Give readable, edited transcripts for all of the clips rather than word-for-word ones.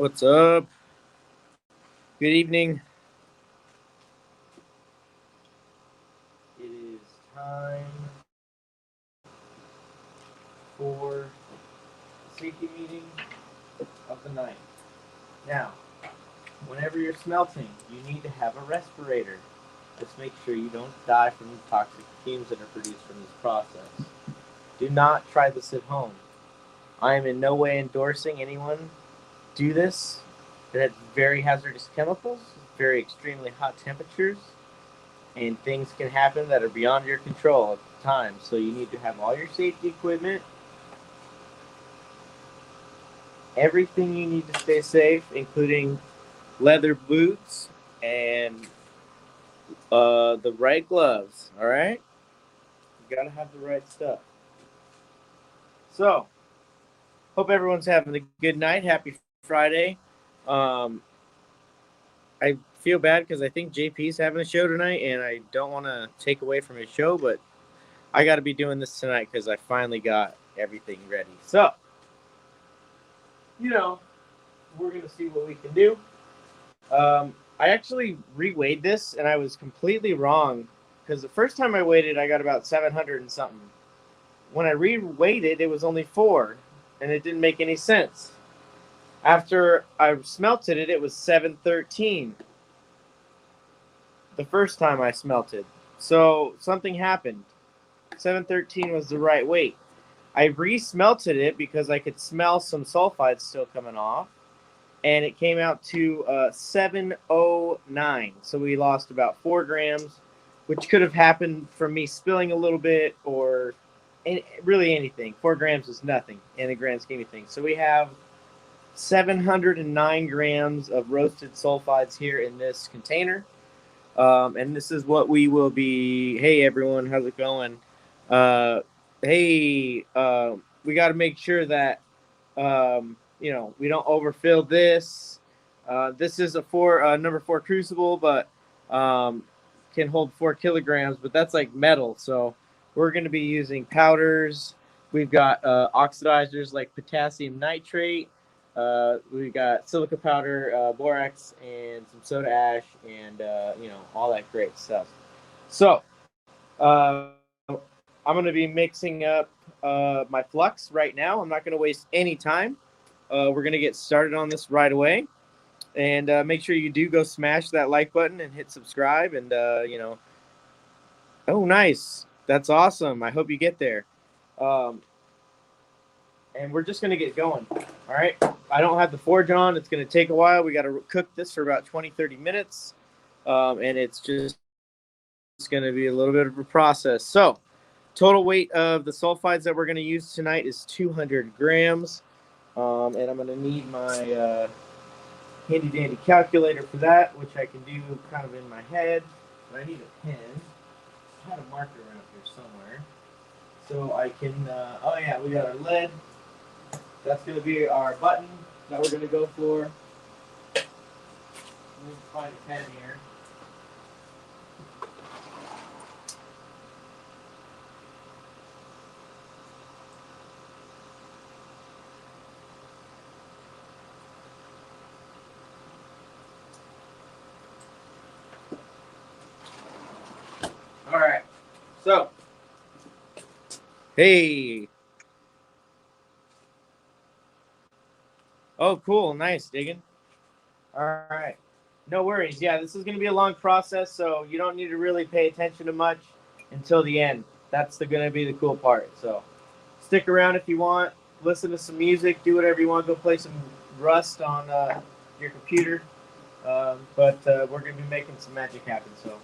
What's up? Good evening. It is time for the safety meeting of the night. Now, whenever you're smelting, you need to have a respirator. Just make sure you don't die from the toxic fumes that are produced from this process. Do not try this at home. I am in no way endorsing anyone do this. It has very hazardous chemicals, very extremely hot temperatures, and things can happen that are beyond your control at the time. So you need to have all your safety equipment, everything you need to stay safe, including leather boots and the right gloves. All right, you gotta have the right stuff. So, hope everyone's having a good night. Happy Friday. Um, I feel bad because I think JP's having a show tonight, and I don't want to take away from his show, but I got to be doing this tonight because I finally got everything ready. So, you know, we're going to see what we can do. I actually reweighed this, and I was completely wrong because the first time I weighed it, I got about 700 and something. When I reweighed it, it was only 4, and it didn't make any sense. After I smelted it, it was 713 the first time I smelted. So something happened. 713 was the right weight. I re-smelted it because I could smell some sulfides still coming off, and it came out to 709. So we lost about 4 grams, which could have happened from me spilling a little bit or really anything. 4 grams is nothing in the grand scheme of things. So we have 709 grams of roasted sulfides here in this container. And this is what we will be. Hey, everyone, how's it going? Hey, we got to make sure that we don't overfill this. This is a number 4 crucible, but can hold 4 kilograms, but that's like metal. So we're going to be using powders. We've got oxidizers like potassium nitrate. We've got silica powder, borax, and some soda ash, and all that great stuff. So I'm going to be mixing up my flux right now. I'm not going to waste any time. We're going to get started on this right away. And make sure you do go smash that like button and hit subscribe. And, oh, nice. That's awesome. I hope you get there. And we're just going to get going. All right. I don't have the forge on. It's going to take a while. We got to cook this for about 20-30 minutes. And it's going to be a little bit of a process. So, total weight of the sulfides that we're going to use tonight is 200 grams. And I'm going to need my handy dandy calculator for that, which I can do kind of in my head. But I need a pen. I had a marker around here somewhere. So I can, oh yeah, we got our lead. That's going to be our button that we're going to go for. Let me find a pen here. All right. So, hey. Oh, cool. Nice, digging. All right. No worries. Yeah, this is going to be a long process, so you don't need to really pay attention to much until the end. That's going to be the cool part. So stick around if you want. Listen to some music. Do whatever you want. Go play some Rust on your computer. But we're going to be making some magic happen. So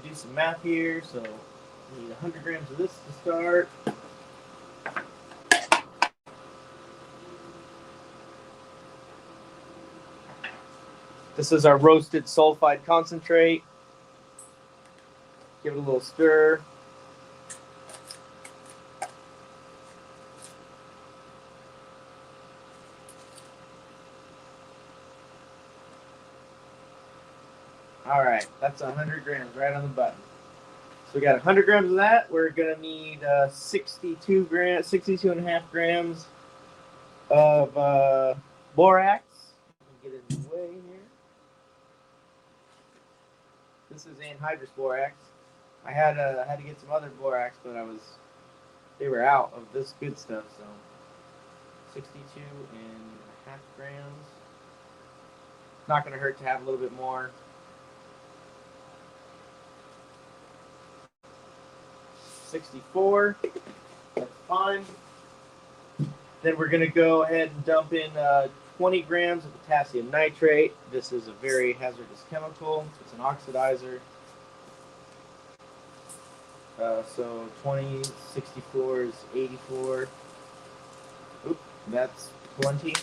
do some math here. So we need 100 grams of this to start. This is our roasted sulfide concentrate. Give it a little stir. All right, that's 100 grams right on the button. So we got 100 grams of that. We're gonna need 62 and a half grams of borax, This is anhydrous borax. I had to get some other borax, but they were out of this good stuff. So 62.5 grams. Not going to hurt to have a little bit more. 64. That's fine. Then we're going to go ahead and dump in 20 grams of potassium nitrate. This is a very hazardous chemical. It's an oxidizer. So 20, 64 is 84. Oop, that's 20.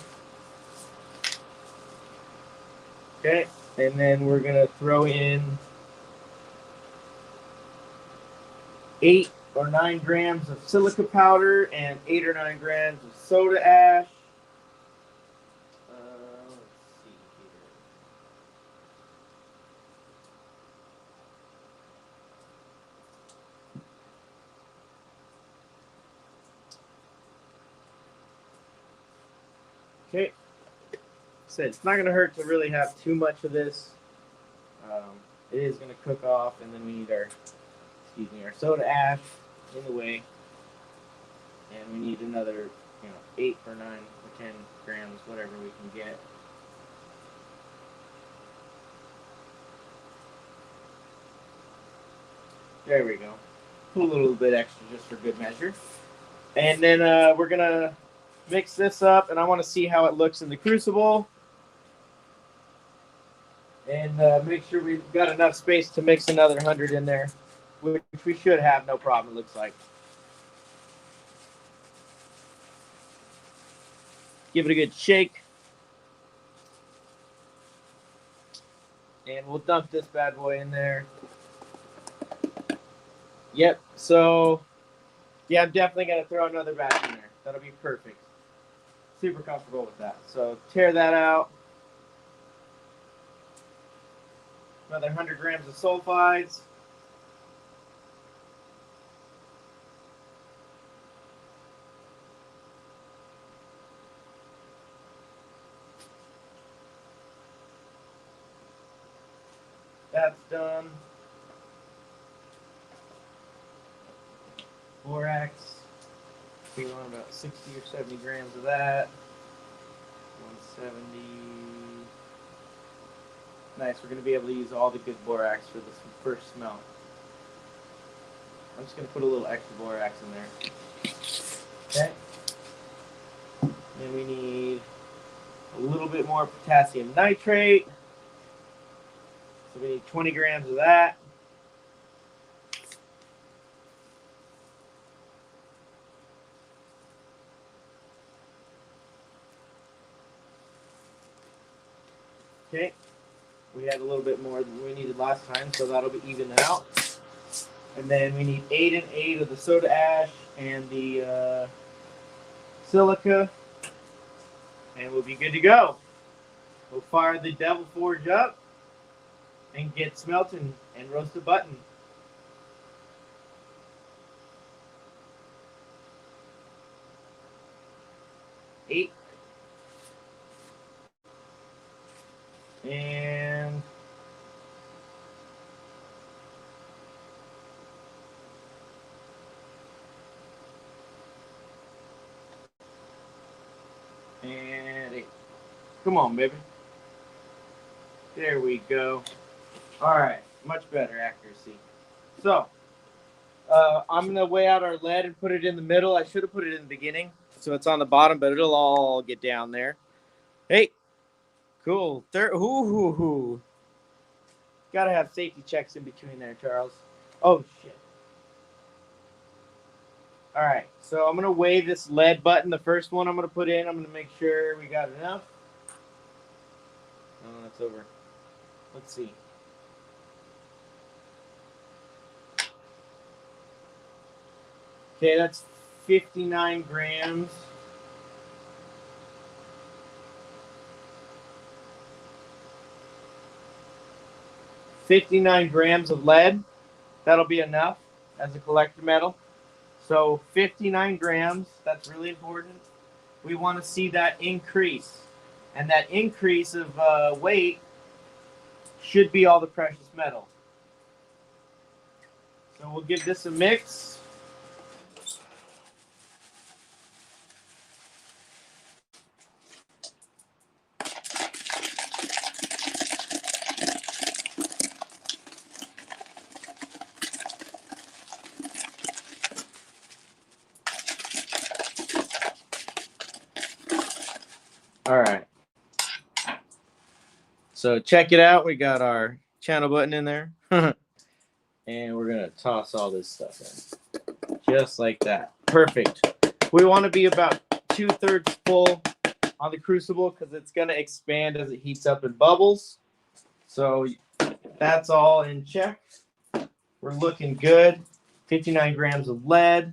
Okay, and then we're going to throw in 8 or 9 grams of silica powder and 8 or 9 grams of soda ash. Let's see here. Okay. Said it's not going to hurt to really have too much of this. It is going to cook off, and then we need our soda ash in the way, and we need another 8 or 9 or 10 grams, whatever we can get. There we go. Put a little bit extra just for good measure. And then we're going to mix this up, and I want to see how it looks in the crucible. And make sure we've got enough space to mix another 100 in there, which we should have no problem, it looks like. Give it a good shake. And we'll dump this bad boy in there. Yep, so, yeah, I'm definitely going to throw another batch in there. That'll be perfect. Super comfortable with that. So tear that out. Another 100 grams of sulfides. That's done. Borax. We want about 60 or 70 grams of that. 170. Nice, we're going to be able to use all the good borax for this first smelt. I'm just going to put a little extra borax in there. Okay. Then we need a little bit more potassium nitrate. So we need 20 grams of that. Okay. We had a little bit more than we needed last time, so that'll be even out. And then we need 8 and 8 of the soda ash and the silica, and we'll be good to go. We'll fire the Devil Forge up and get smelting and roast a button. Eight. And eight. Come on, baby. There we go. All right, much better accuracy. So, I'm going to weigh out our lead and put it in the middle. I should have put it in the beginning, so it's on the bottom, but it'll all get down there. Hey, cool. Got to have safety checks in between there, Charles. Oh, shit. All right, so I'm going to weigh this lead button. The first one I'm going to put in, I'm going to make sure we got enough. Oh, that's over. Let's see. Okay, that's 59 grams. $59 grams of lead. That'll be enough as a collector metal. So 59 grams, that's really important. We want to see that increase. And that increase of weight should be all the precious metal. So we'll give this a mix. All right. So check it out. We got our channel button in there. And we're going to toss all this stuff in. Just like that. Perfect. We want to be about 2/3 full on the crucible because it's going to expand as it heats up and bubbles. So that's all in check. We're looking good. 59 grams of lead.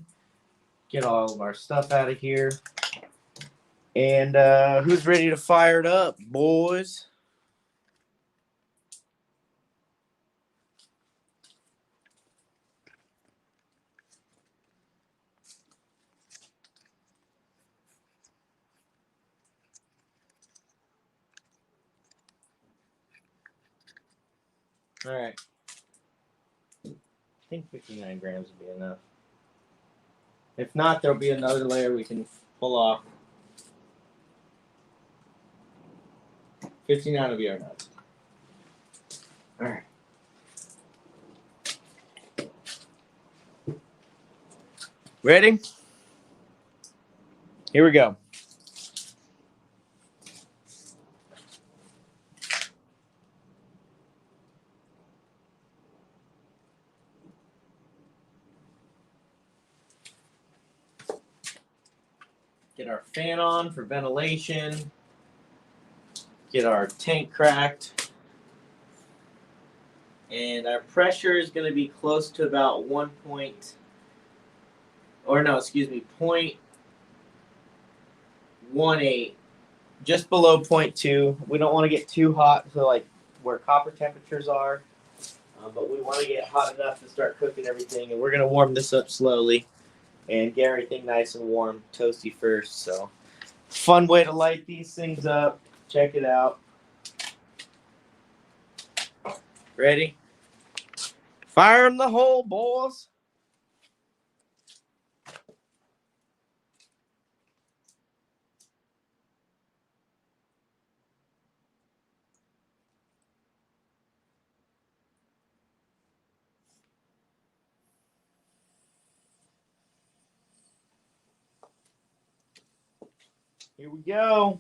Get all of our stuff out of here. And who's ready to fire it up, boys? All right. I think 59 grams would be enough. If not, there'll be another layer we can pull off. 59 will be our nuts. All right. Ready? Here we go. Get our fan on for ventilation. Get our tank cracked. And our pressure is going to be close to about 0.18, just below 0.2. We don't want to get too hot, so like where copper temperatures are, but we want to get hot enough to start cooking everything. And we're going to warm this up slowly and get everything nice and warm, toasty first. So fun way to light these things up. Check it out. Ready? Fire in the hole, boys. Here we go.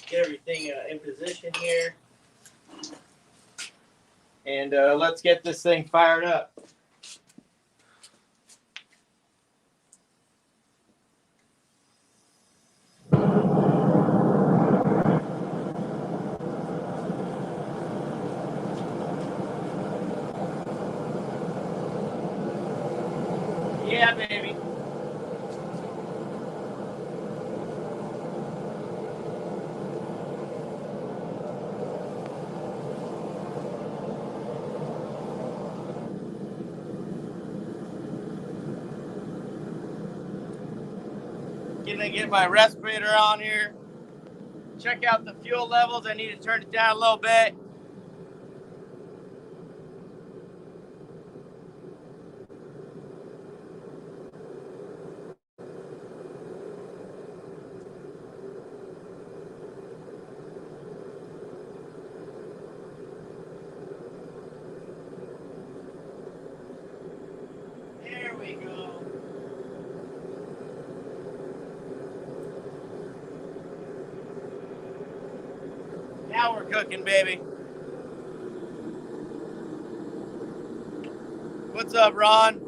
Get everything in position here. And let's get this thing fired up. Yeah, baby. Gonna get my respirator on here. Check out the fuel levels. I need to turn it down a little bit. There we go. Now we're cooking, baby. What's up, Ron?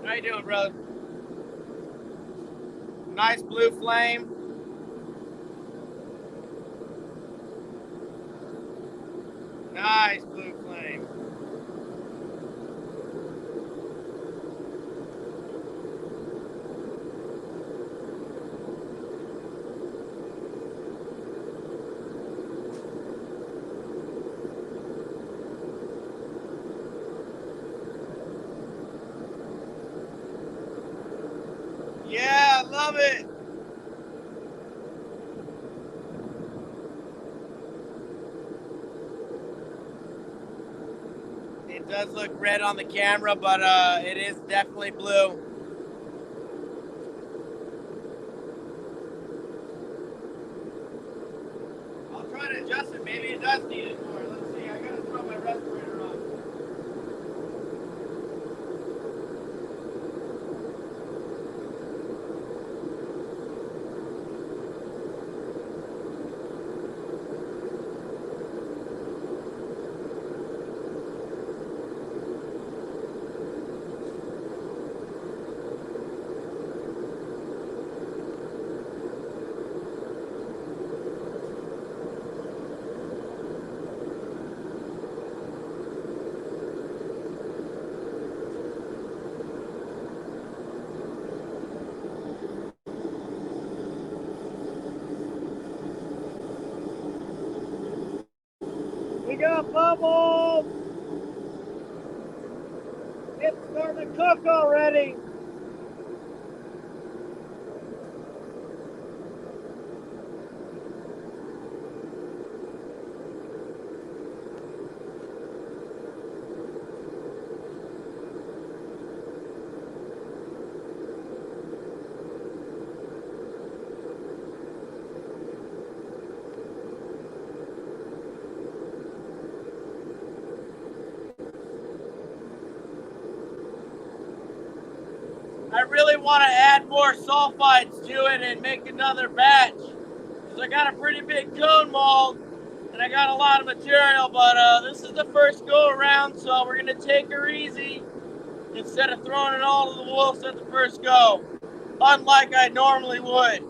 How you doing, brother? Nice blue flame. Nice blue flame. Yeah, I love it. It does look red on the camera, but it is definitely blue. I'll try to adjust it. Maybe it does need it more. Let's see. I gotta throw my respirator on. We got bubbles! It's starting to cook already! I really want to add more sulfides to it and make another batch. So I got a pretty big cone mold and I got a lot of material, but this is the first go around, so we're going to take her easy instead of throwing it all to the wolves at the first go, unlike I normally would.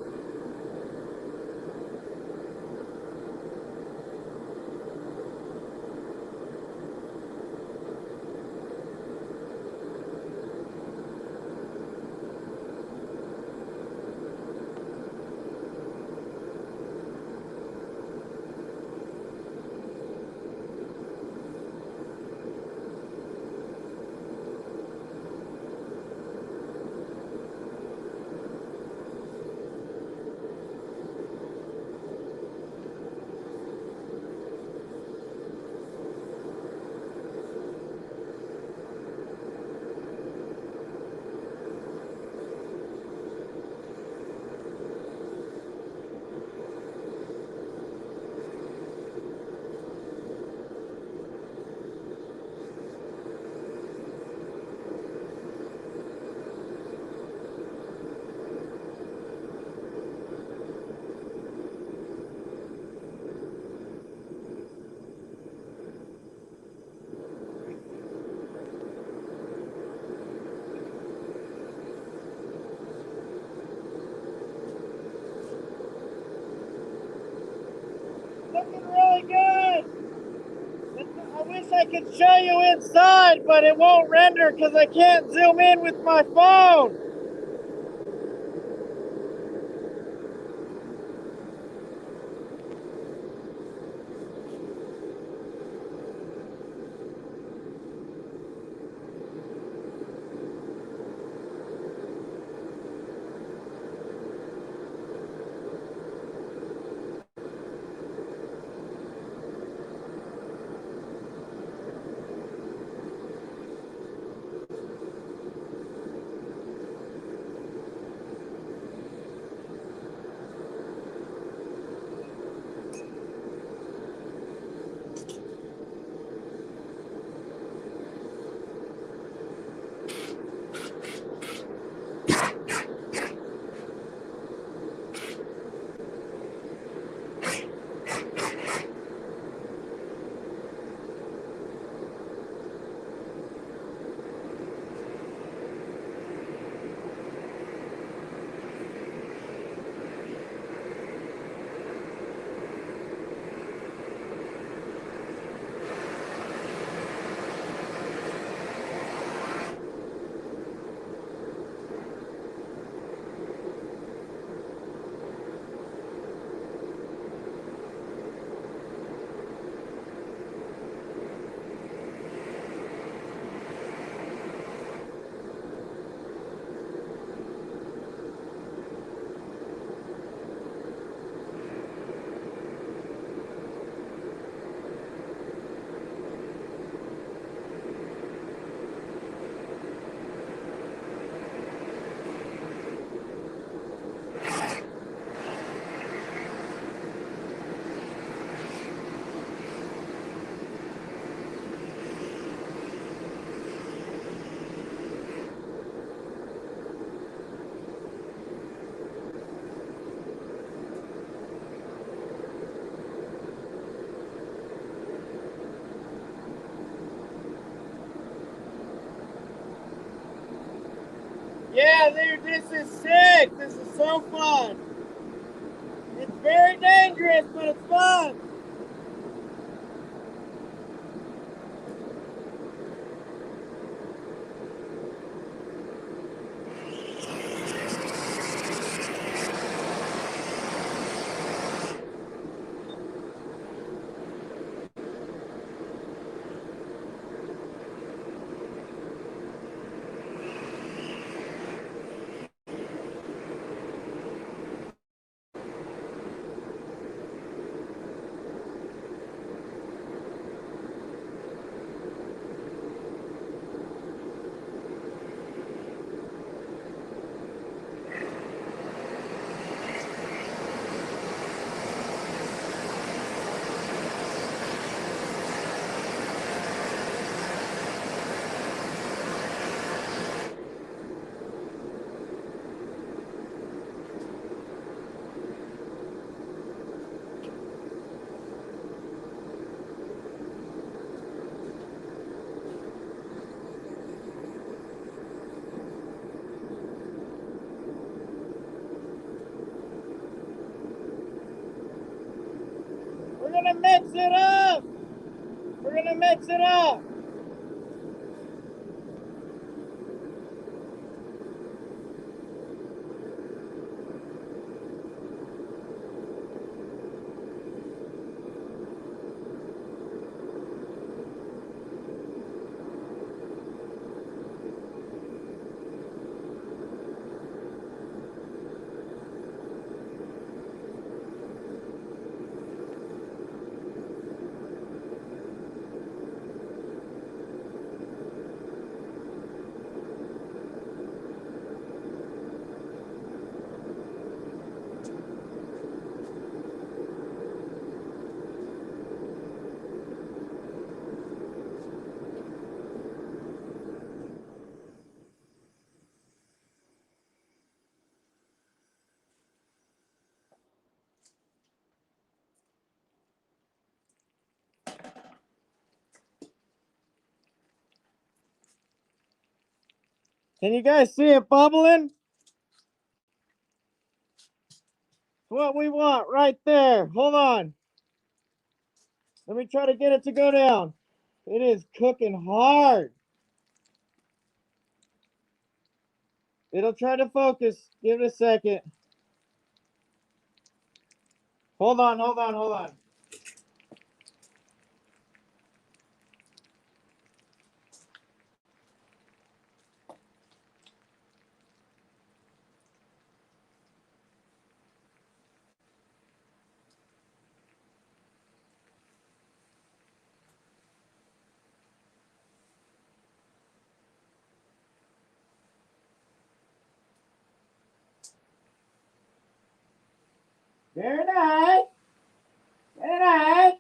Looking really good. I wish I could show you inside, but it won't render because I can't zoom in with my phone. is sick. This is so fun. It's very dangerous, but it's fun. We're gonna mix it up. We're gonna mix it up. Can you guys see it bubbling? What we want right there. Hold on. Let me try to get it to go down. It is cooking hard. It'll try to focus. Give it a second. Hold on, hold on, hold on. Very nice. Very nice.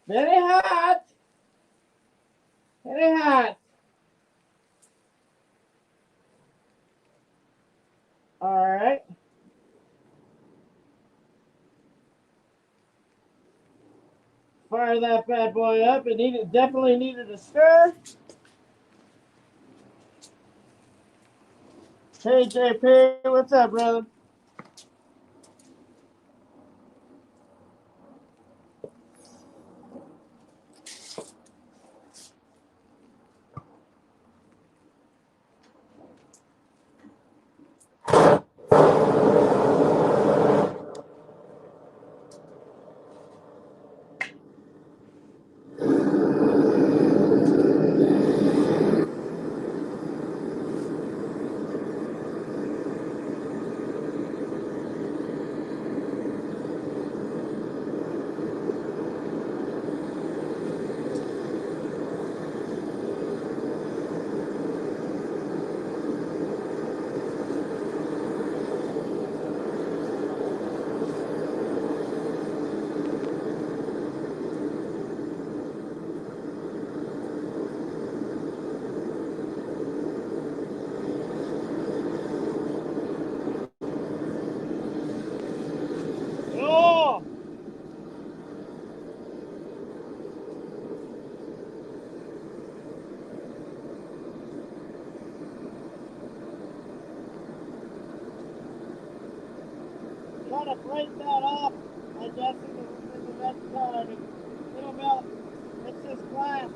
Very hot. Very hot. All right. Fire that bad boy up. It definitely needed a stir. Hey JP, what's up, brother? to break that off, I guess, in the vent card. It'll melt. It's just glass.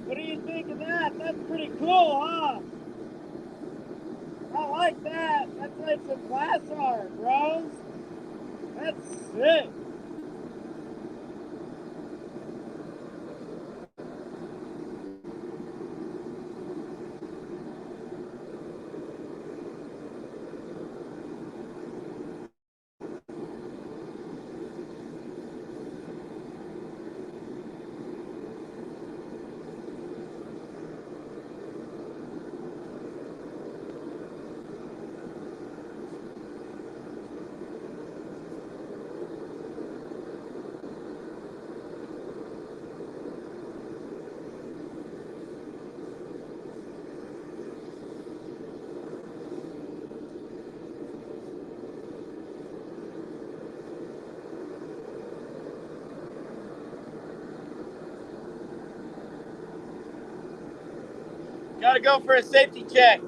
What do you think of that? That's pretty cool, huh? I like that. That's like some class art, bros. That's sick. Gotta go for a safety check.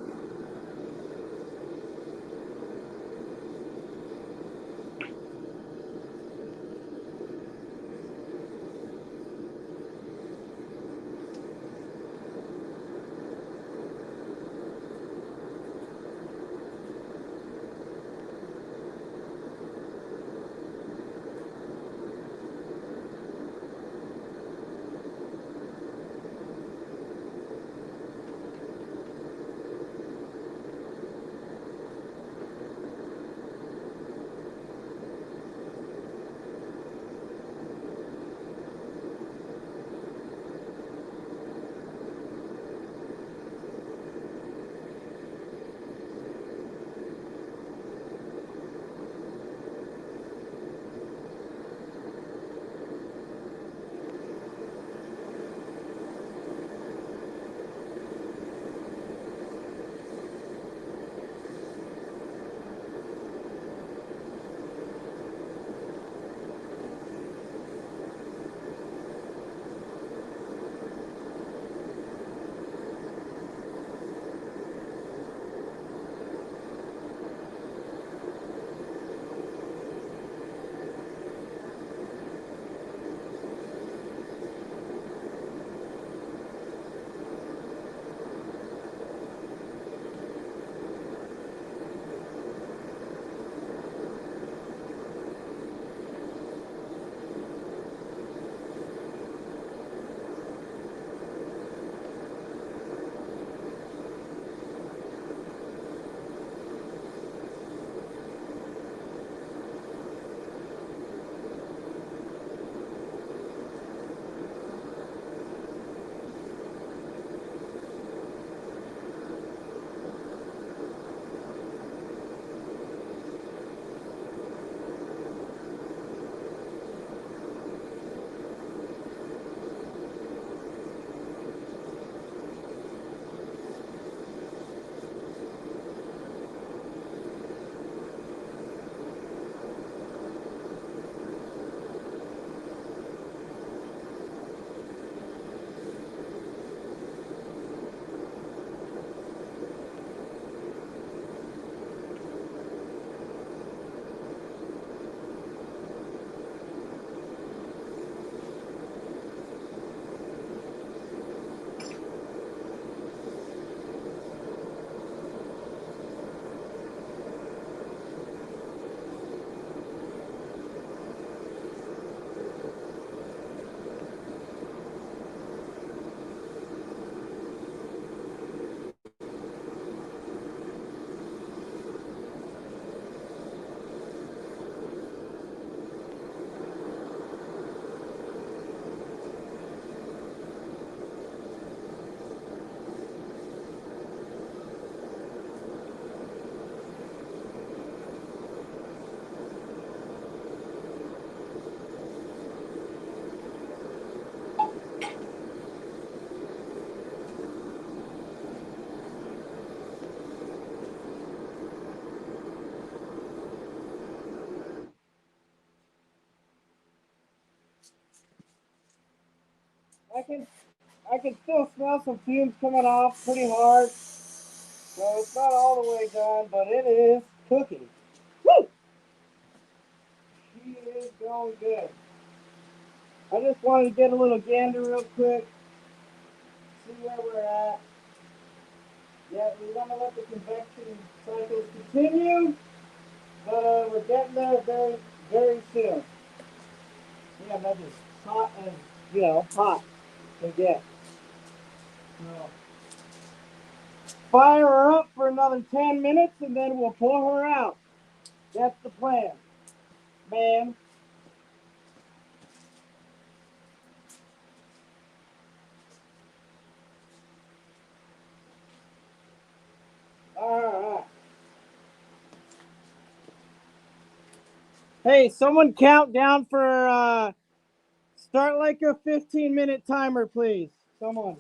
I can still smell some fumes coming off pretty hard. So it's not all the way done, but it is cooking. Woo! She is going good. I just wanted to get a little gander real quick, see where we're at. Yeah, we want to let the convection cycles continue, but we're getting there very, very soon. Yeah, that's as hot as, hot can get. So, fire her up for another 10 minutes and then we'll pull her out. That's the plan, man. All right. Hey, someone count down for start like a 15-minute timer, please. Someone.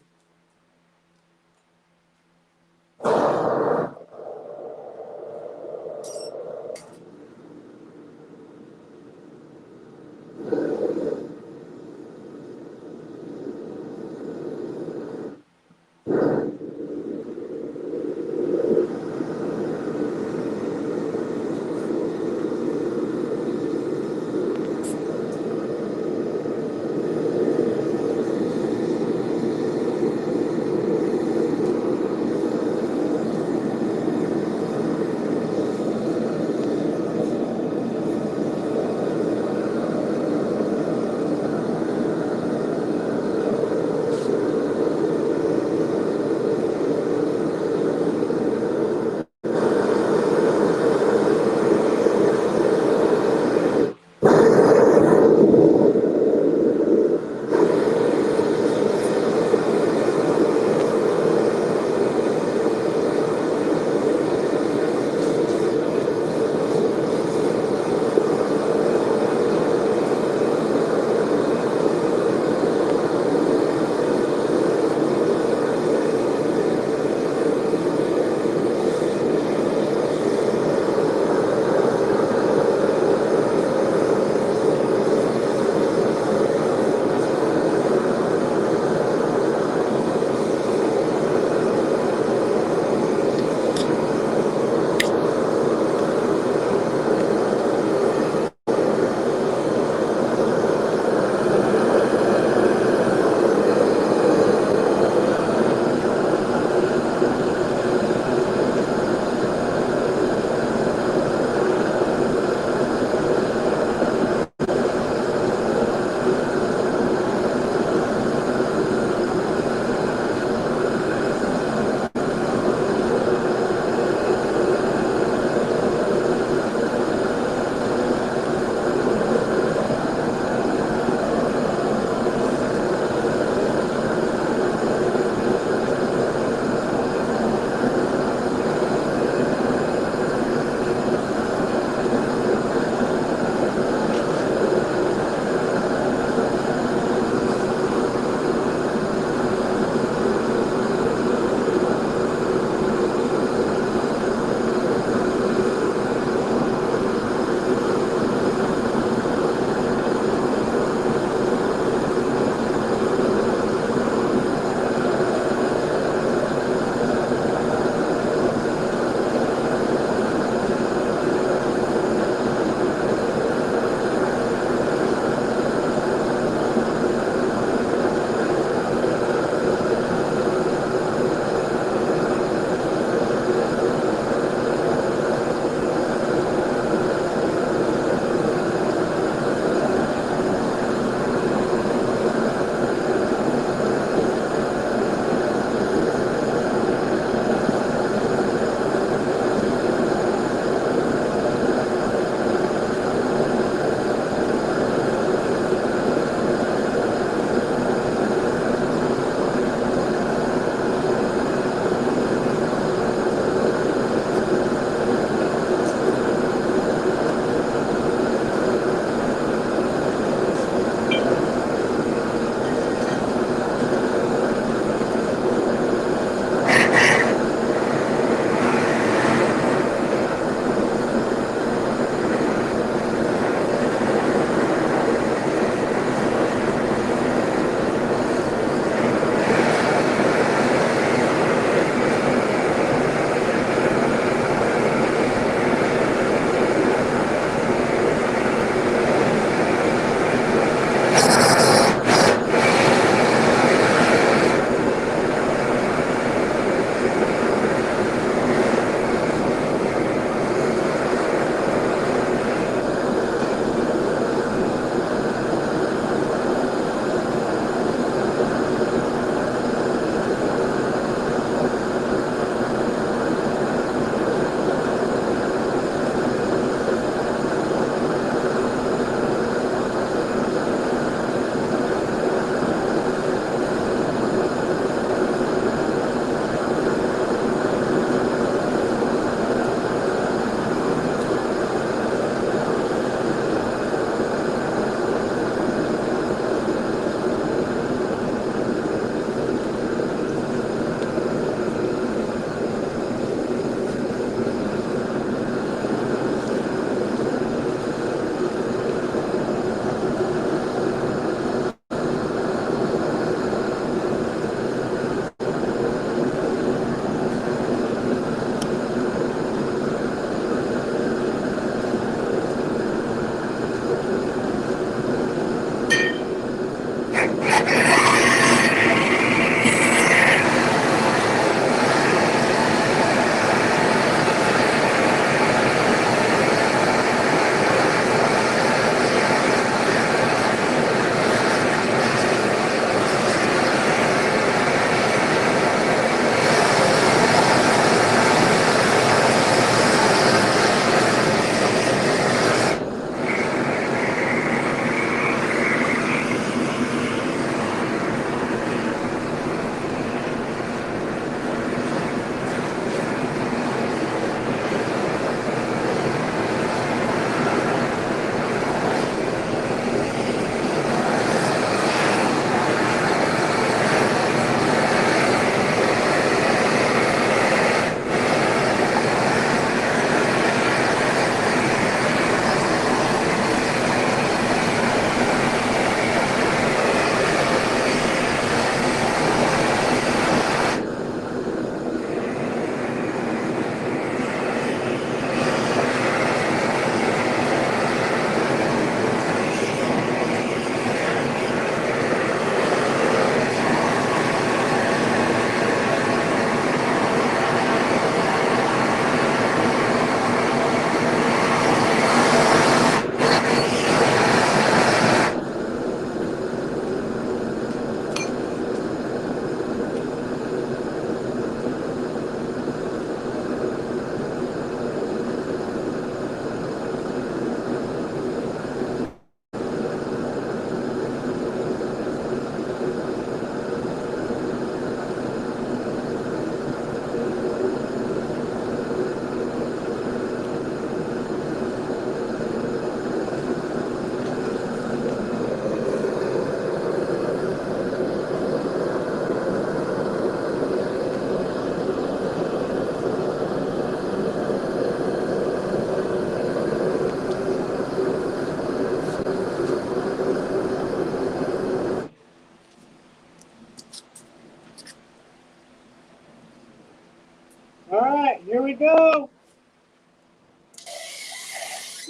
All right, here we go.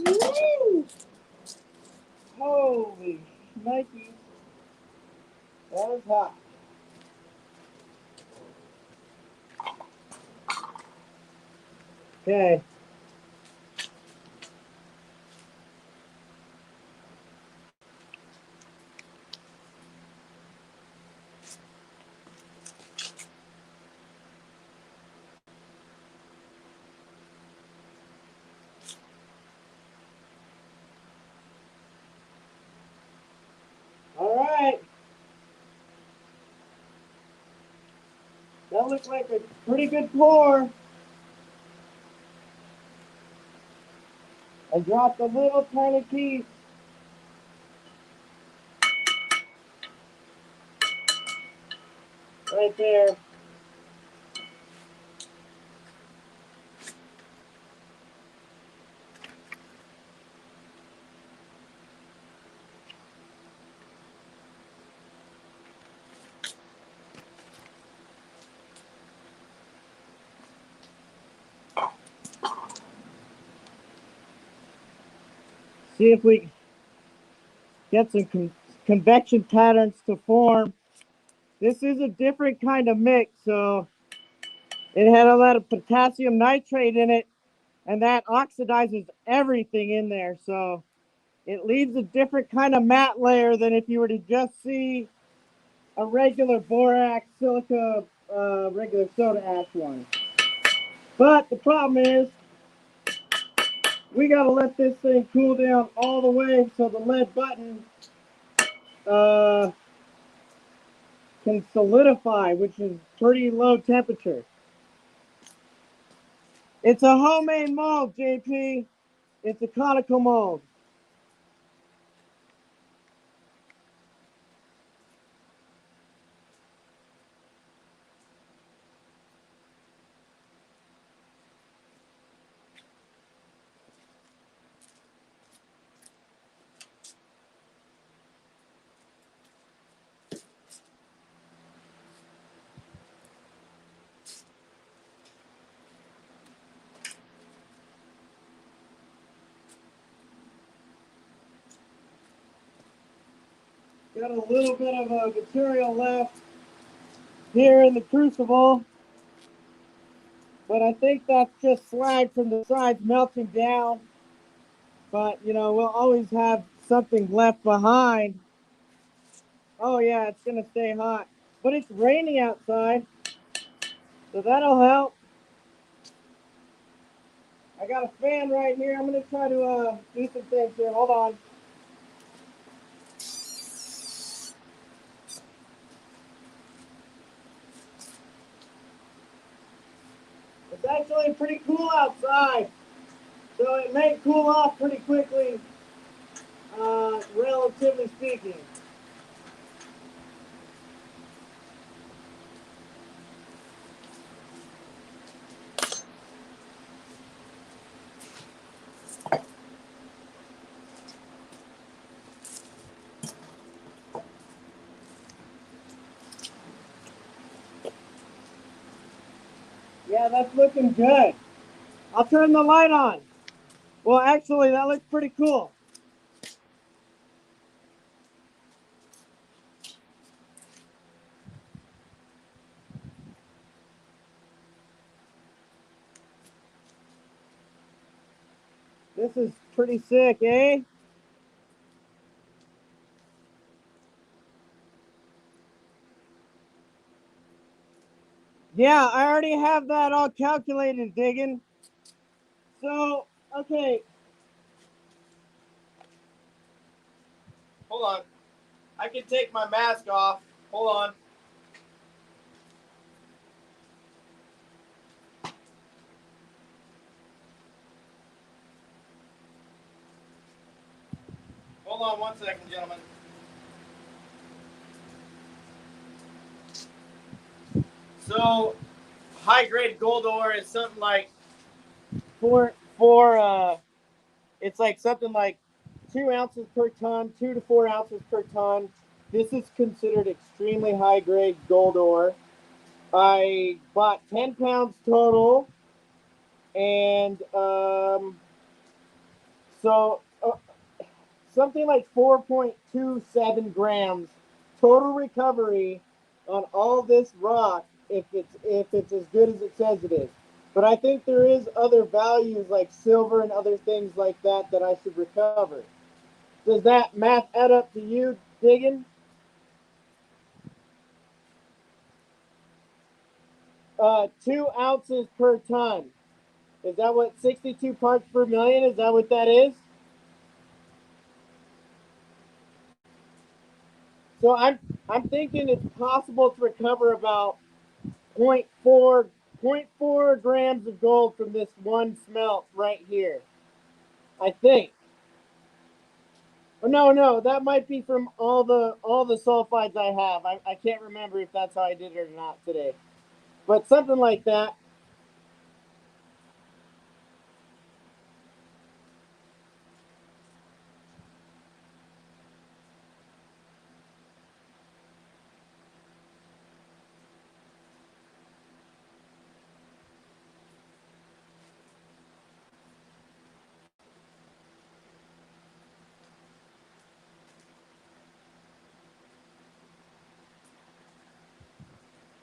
Woo! Holy Nike. That was hot. Okay. All right. That looks like a pretty good pour. I dropped a little tiny piece. Right there. See if we get some convection patterns to form. This is a different kind of mix, so it had a lot of potassium nitrate in it, and that oxidizes everything in there. So it leaves a different kind of matte layer than if you were to just see a regular borax silica, regular soda ash one. But the problem is, we gotta let this thing cool down all the way so the lead button can solidify, which is pretty low temperature. It's a homemade mold, JP. It's a conical mold. Got a little bit of material left here in the crucible, but I think that's just slag from the sides melting down. But, you know, we'll always have something left behind. Oh, yeah, it's going to stay hot. But it's raining outside, so that'll help. I got a fan right here. I'm going to try to do some things here. Hold on. It's actually pretty cool outside, so it may cool off pretty quickly, relatively speaking. Yeah, that's looking good. I'll turn the light on. Well, actually, that looks pretty cool. This is pretty sick, eh? Yeah, I already have that all calculated, digging. So, okay. Hold on. I can take my mask off. Hold on. Hold on 1 second, gentlemen. So, high-grade gold ore is something like it's like something like 2 ounces per ton, 2 to 4 ounces per ton. This is considered extremely high-grade gold ore. I bought 10 pounds total, and so something like 4.27 grams total recovery on all this rock if it's as good as it says it is. But I think there is other values like silver and other things like that that I should recover. Does that math add up to you, Diggin? 2 ounces per ton. Is that what 62 parts per million? Is that what that is? So I'm thinking it's possible to recover about zero point 0.4 grams of gold from this one smelt right here. I think. Oh, no, that might be from all the sulfides I have. I can't remember if that's how I did it or not today, but something like that.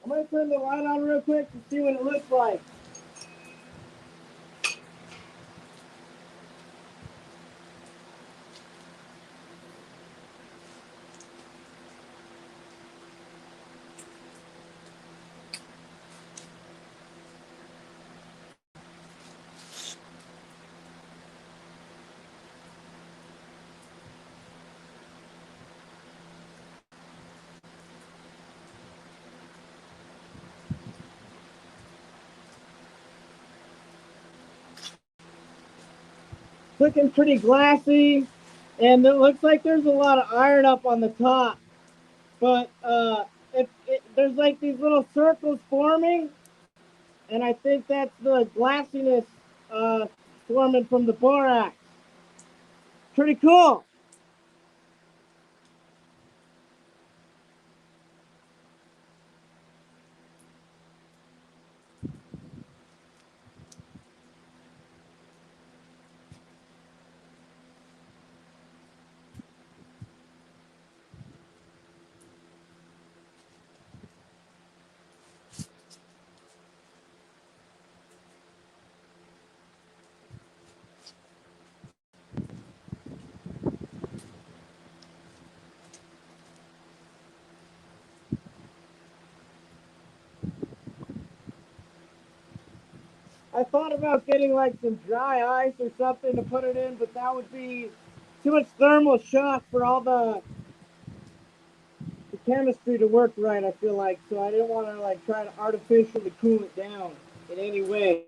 I'm gonna turn the light on real quick to see what it looks like. Looking pretty glassy, and it looks like there's a lot of iron up on the top. But there's like these little circles forming, and I think that's the glassiness uh, forming from the borax. Pretty cool. I thought about getting like some dry ice or something to put it in, but that would be too much thermal shock for all the chemistry to work right. I feel like so I didn't want to like try to artificially cool it down in any way.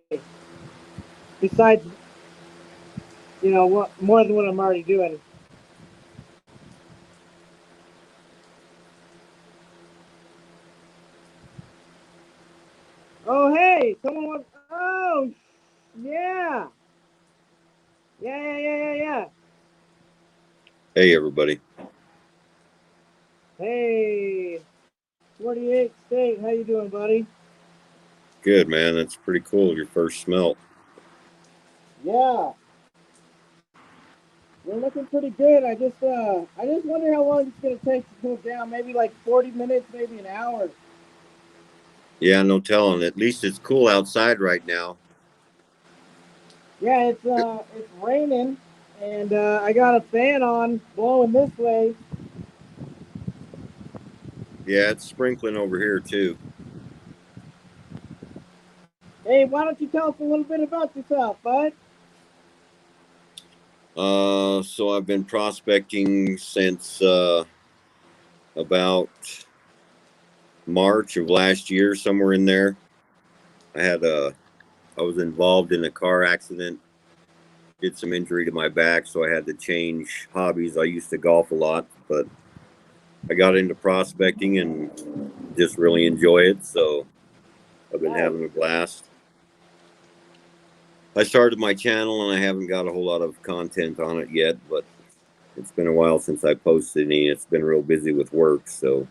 Besides, what more than what I'm already doing. Oh hey, someone wants. Oh yeah, yeah. Hey, everybody. Hey, 48 State, how you doing, buddy? Good, man. That's pretty cool. Your first smelt. Yeah, we're looking pretty good. I just wonder how long it's gonna take to cool down. Maybe like 40 minutes, maybe an hour. Yeah, no telling. At least it's cool outside right now. Yeah, it's raining, and I got a fan on blowing this way. Yeah, it's sprinkling over here, too. Hey, why don't you tell us a little bit about yourself, bud? So I've been prospecting since about March of last year, somewhere in there. I was involved in a car accident, did some injury to my back, so I had to change hobbies. I used to golf a lot, but I got into prospecting and just really enjoy it. So I've been Nice. having a blast. I started my channel and I haven't got a whole lot of content on it yet, but it's been a while since I posted any. It's been real busy with work, so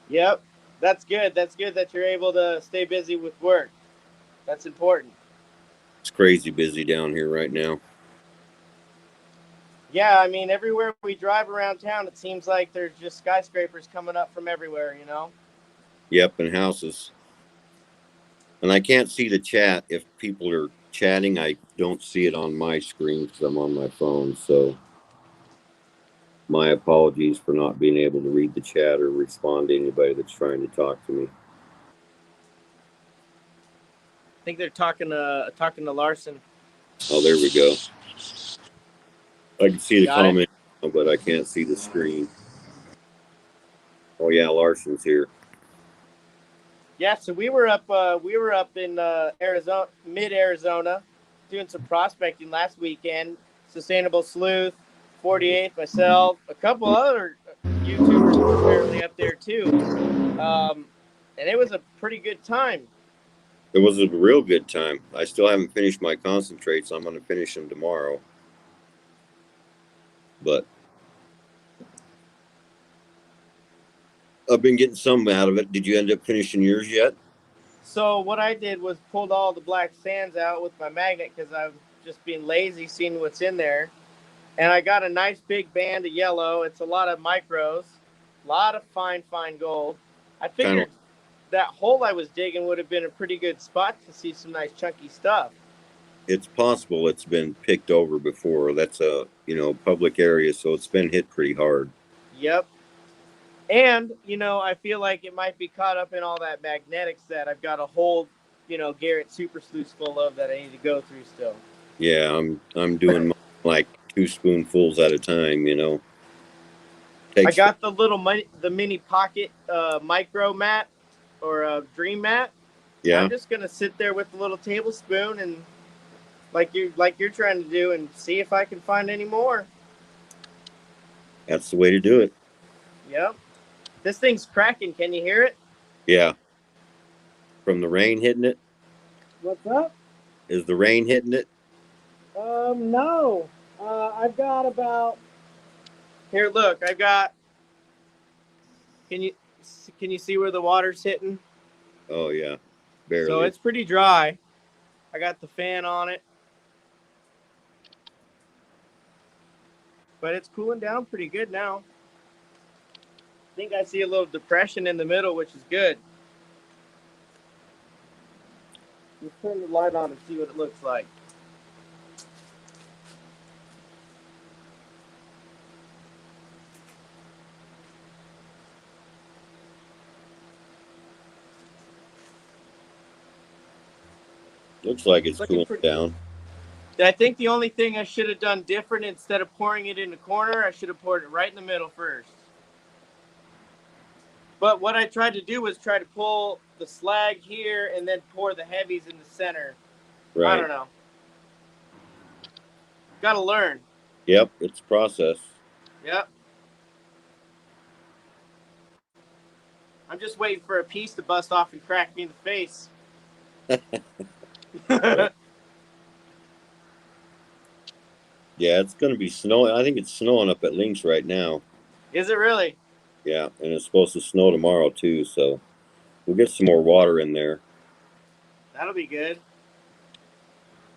Yep. That's good. That's good that you're able to stay busy with work. That's important. It's crazy busy down here right now. Yeah, I mean, everywhere we drive around town, it seems like there's just skyscrapers coming up from everywhere, you know? Yep, and houses. And I can't see the chat. If people are chatting, I don't see it on my screen because I'm on my phone. So my apologies for not being able to read the chat or respond to anybody that's trying to talk to me. I think they're talking to Larson. Oh, there we go. I can see the Got it? comment, but I can't see the screen. Oh yeah, Larson's here. Yeah, so we were up in Arizona, mid Arizona, doing some prospecting last weekend. Sustainable Sleuth, 48, myself, a couple other YouTubers were apparently up there too, and it was a pretty good time. It was a real good time. I still haven't finished my concentrates. I'm going to finish them tomorrow. But I've been getting some out of it. Did you end up finishing yours yet? So what I did was pulled all the black sands out with my magnet because I'm just being lazy, seeing what's in there. And I got a nice big band of yellow. It's a lot of micros, a lot of fine gold. I Kind of. figured that hole I was digging would have been a pretty good spot to see some nice chunky stuff. It's possible it's been picked over before. That's a public area, so it's been hit pretty hard. Yep. And, I feel like it might be caught up in all that magnetics that I've got a whole, Garrett Super Sluice full of that I need to go through still. Yeah, I'm doing like 2 spoonfuls at a time. I Takes. got the mini pocket micro mat or dream mat. And Yeah, I'm just gonna sit there with a little tablespoon and like you're trying to do and see if I can find any more. that's the way to do it. Yep. This thing's cracking. Can you hear it? Yeah, from the rain hitting it. What's up? Is the rain hitting it? No. I've got about. Here, look. I've got. Can you see where the water's hitting? Oh yeah, So barely. it's pretty dry. I got the fan on it, but it's cooling down pretty good now. I think I see a little depression in the middle, which is good. Let's turn the light on and see what it looks like. Looks like it's Looking cooling pretty. down. I think the only thing I should have done different instead of pouring it in the corner, I should have poured it right in the middle first. But what I tried to do was try to pull the slag here and then pour the heavies in the center. I Right. don't know. Got to learn. Yep, it's a process. Yep. I'm just waiting for a piece to bust off and crack me in the face. Yeah, it's going to be snowing. I think it's snowing up at Lynx right now. Is it really? Yeah, and it's supposed to snow tomorrow too, so we'll get some more water in there. That'll be good.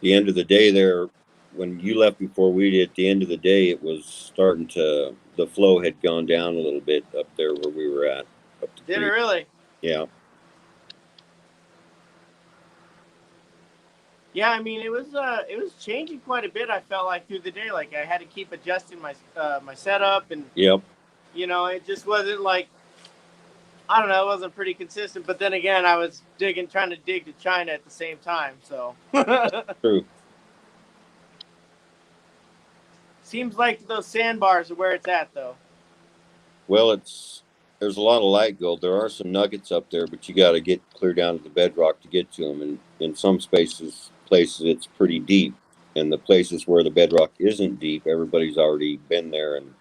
The end of the day there, when you left before we did, at the end of the day, it was starting to, the flow had gone down a little bit up there where we were at. Up the Did it creek. really? Yeah. Yeah, I mean it was changing quite a bit. I felt like through the day, like I had to keep adjusting my setup, and Yep. it just wasn't like I don't know, it wasn't pretty consistent. But then again, I was trying to dig to China at the same time. So True. seems like those sandbars are where it's at, though. Well, there's a lot of light gold. There are some nuggets up there, but you got to get clear down to the bedrock to get to them. And in some places, it's pretty deep. And the places where the bedrock isn't deep, everybody's already been there and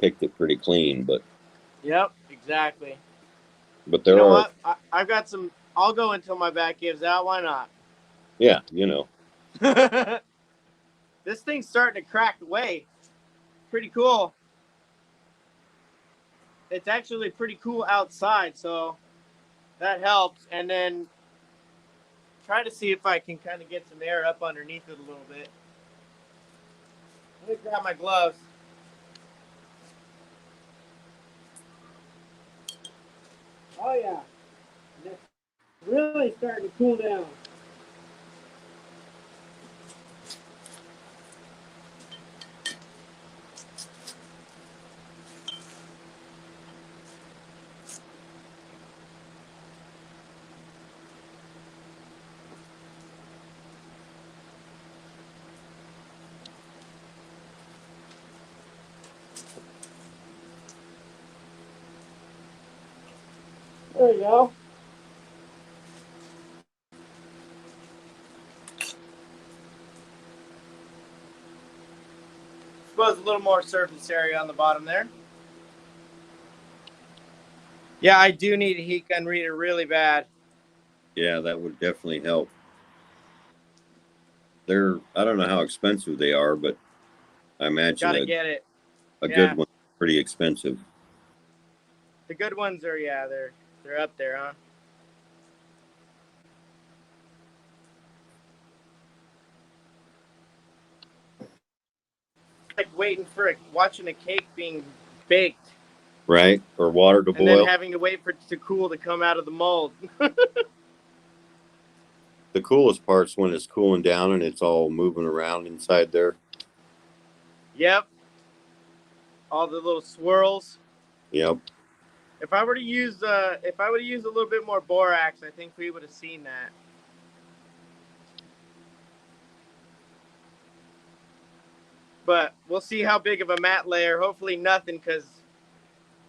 picked it pretty clean. Yep, exactly. But You there know are, what? I've got some. I'll go until my back gives out. Why not? yeah, This thing's starting to crack away. Pretty cool. It's actually pretty cool outside. So That helps. And then try to see if I can kind of get some air up underneath it a little bit. Let me grab my gloves. Oh yeah. And it's really starting to cool down. There you go. Suppose a little more surface area on the bottom there. Yeah, I do need a heat gun reader really bad. Yeah, that would definitely help. I don't know how expensive they are, but I imagine Gotta get it. a Yeah. good one's pretty expensive. The good ones are, yeah, they're up there, huh? Like watching a cake being baked. Right? Or water to And then boil. having to wait for it to cool to come out of the mold. The coolest part's when it's cooling down and it's all moving around inside there. Yep. All the little swirls. Yep. If I were to use a little bit more borax, I think we would have seen that. But we'll see how big of a matte layer. Hopefully nothing, because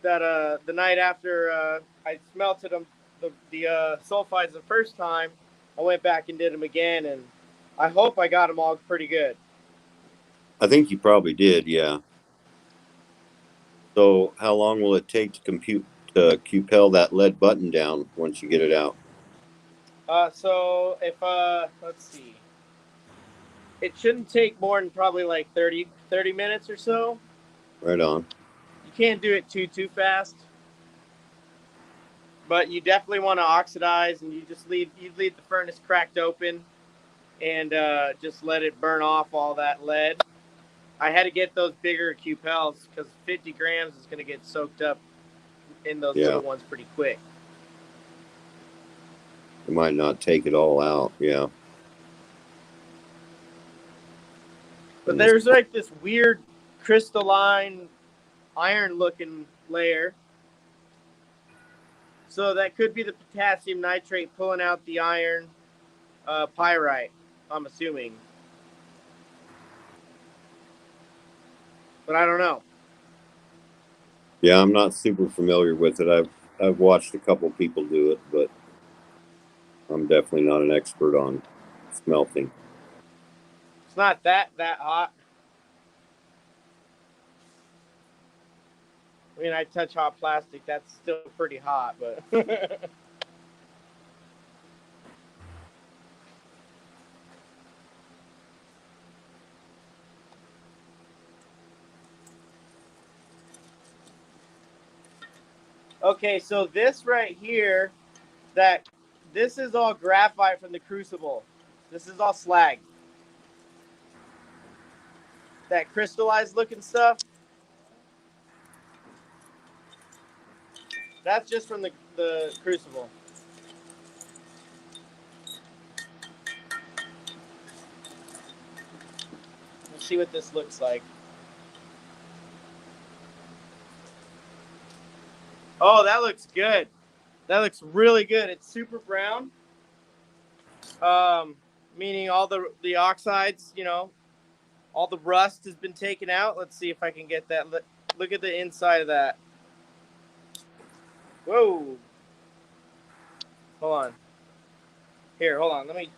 that the night after I smelted them, the sulfides the first time, I went back and did them again, and I hope I got them all pretty good. I think you probably did, yeah. So how long will it take to compel that lead button down once you get it out? So if let's see, it shouldn't take more than probably like 30 minutes or so. Right on. You can't do it too fast, but you definitely want to oxidize, and you leave the furnace cracked open, and just let it burn off all that lead. I had to get those bigger Qpels because 50 grams is going to get soaked up in those Yeah. little ones pretty quick. It might not take it all out, yeah. But there's like this weird crystalline iron-looking layer. So that could be the potassium nitrate pulling out the iron pyrite, I'm assuming. But I don't know. Yeah, I'm not super familiar with it. I've watched a couple people do it, but I'm definitely not an expert on smelting. It's not that hot. I mean, I touch hot plastic. That's still pretty hot, but okay. So this right here, this is all graphite from the crucible. This is all slag. That crystallized looking stuff, that's just from the crucible. Let's see what this looks like. Oh, that looks good. That looks really good. It's super brown. Meaning all the oxides, all the rust has been taken out. Let's see if I can get that. Look at the inside of that. Whoa. Hold on. Here, hold on. Let me.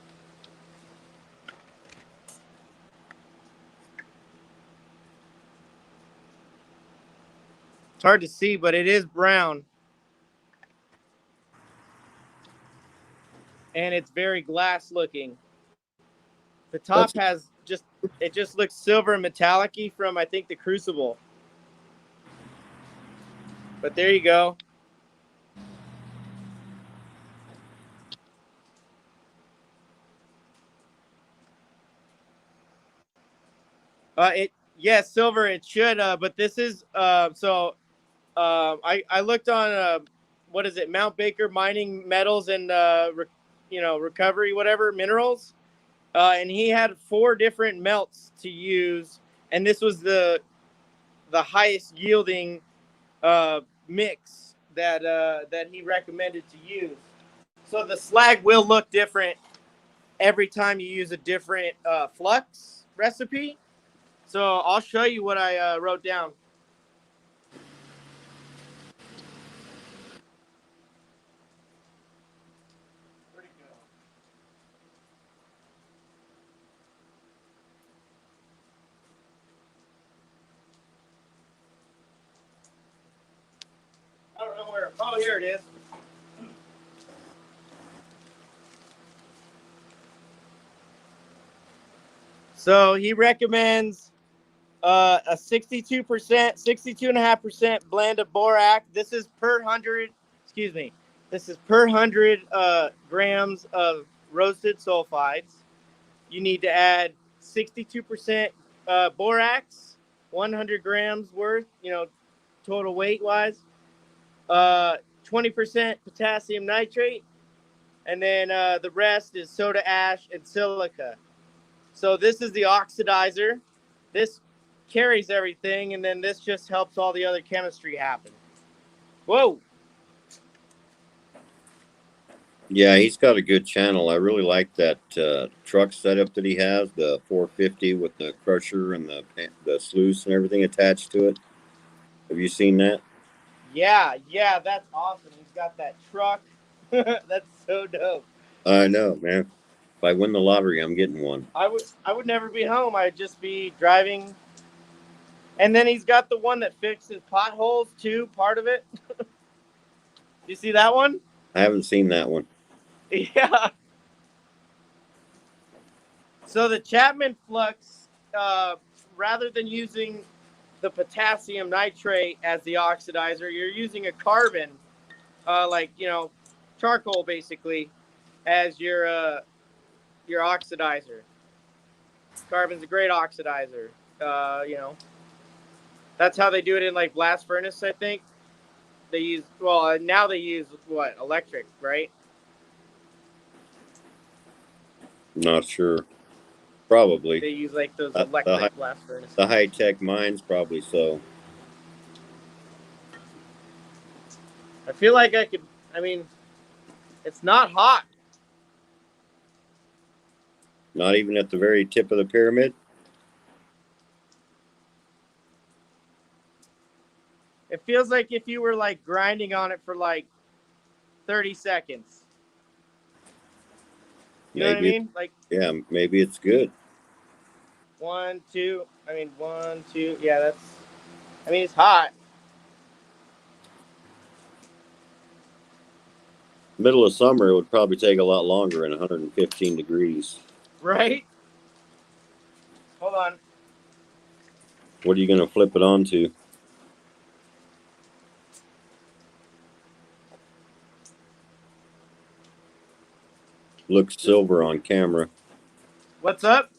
It's hard to see, but it is brown. And it's very glass looking. The top it just looks silver and metallic-y from, I think, the crucible. But there you go. Silver. It should. But this is I looked on what is it? Mount Baker Mining Metals and recovery whatever minerals. And he had 4 different melts to use, and this was the highest yielding mix that he recommended to use. So the slag will look different every time you use a different flux recipe. So I'll show you what I wrote down. Where'd it go? I don't know where. Oh, here it is. So he recommends a 62%, 62.5% blend of borax. This is per 100. Excuse me. This is per 100 grams of roasted sulfides. You need to add 62% borax, 100 grams worth. Total weight wise. 20% potassium nitrate, and then the rest is soda ash and silica. So this is the oxidizer. This carries everything, and then this just helps all the other chemistry happen. Whoa. Yeah, he's got a good channel. I really like that truck setup that he has, the 450 with the crusher and the sluice and everything attached to it. Have you seen that? Yeah, that's awesome. He's got that truck. That's so dope. I know, man. If I win the lottery, I'm getting one. I would never be home. I'd just be driving. And then he's got the one that fixes potholes too, part of it. You see that one? I haven't seen that one. Yeah. So the Chapman flux, rather than using the potassium nitrate as the oxidizer, you're using a carbon, charcoal basically, as your oxidizer. Carbon's a great oxidizer. That's how they do it in like blast furnace. I think they use now they use what, electric, right? Not sure. Probably. They use like those electric blast furnaces. The high-tech mines, probably so. I feel like I could. I mean, it's not hot. Not even at the very tip of the pyramid. It feels like if you were like grinding on it for like 30 seconds. You know what I mean? Like, yeah, maybe it's good. 1, 2. I mean, 1, 2. Yeah, it's hot. Middle of summer, it would probably take a lot longer in 115 degrees. Right? Hold on. What are you going to flip it onto? Looks silver on camera. What's up?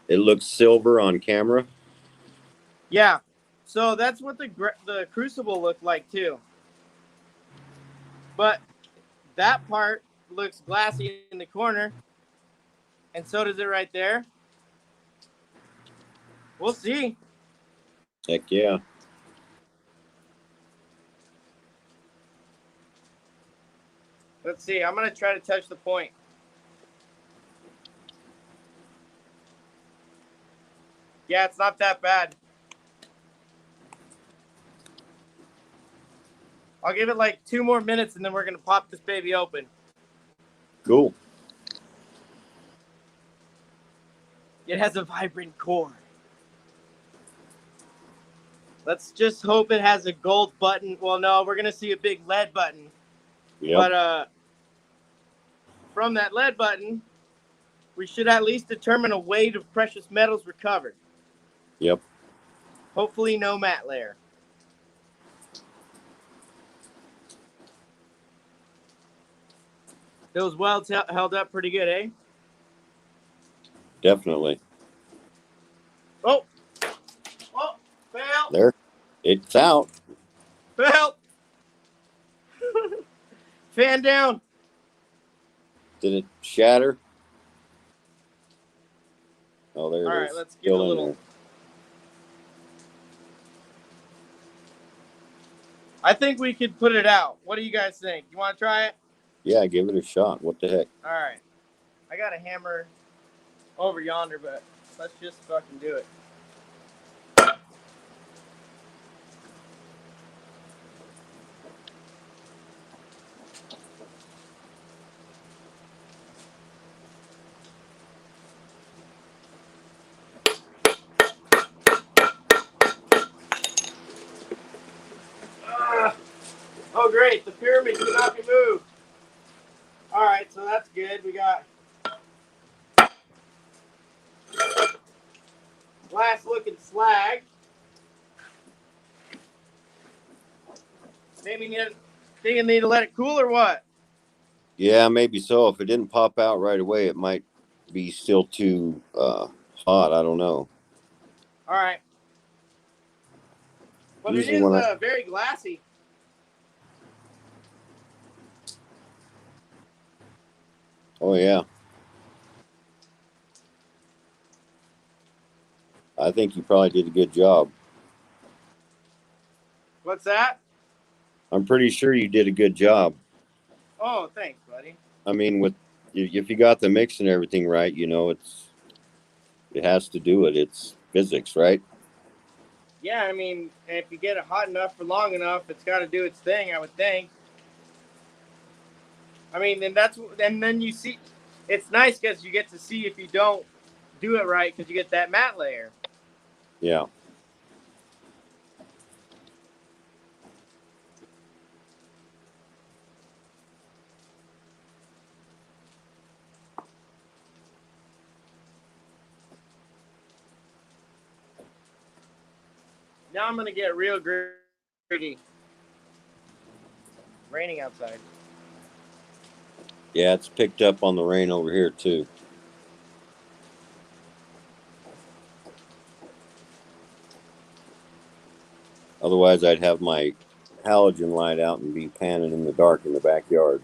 It looks silver on camera. Yeah. So that's what the crucible looked like too. But that part looks glassy in the corner. And so does it right there. We'll see. Heck yeah. Let's see. I'm going to try to touch the point. Yeah, it's not that bad. I'll give it like 2 more minutes and then we're going to pop this baby open. Cool. It has a vibrant core. Let's just hope it has a gold button. Well, no, we're going to see a big lead button. Yep. But from that lead button, we should at least determine a weight of precious metals recovered. Yep. Hopefully no matte layer. Those welds held up pretty good, eh? Definitely. Oh, There, it's out. Help! Fan down. Did it shatter? Oh, there All it right, is. let's give it a Still in little. there. I think we could put it out. What do you guys think? You want to try it? Yeah, give it a shot. What the heck? All right. I got a hammer over yonder, but let's just fucking do it. Oh, great. The pyramid cannot be moved. All right, so that's good. We got glass looking slag. Maybe think you need to let it cool or what? Yeah, maybe so. If it didn't pop out right away, it might be still too hot. I don't know. All right. But it Usually is when I very glassy. oh yeah, I think you probably did a good job. What's that? I'm pretty sure you did a good job. Oh, thanks, buddy. I mean, with if you got the mix and everything right, it has to do it. It's physics, right? Yeah, I mean, if you get it hot enough for long enough, it's got to do its thing, I would think. I mean, and then you see, it's nice because you get to see if you don't do it right because you get that matte layer. Yeah. Now I'm gonna get real gritty. Raining outside. Yeah, it's picked up on the rain over here too. Otherwise, I'd have my halogen light out and be panning in the dark in the backyard.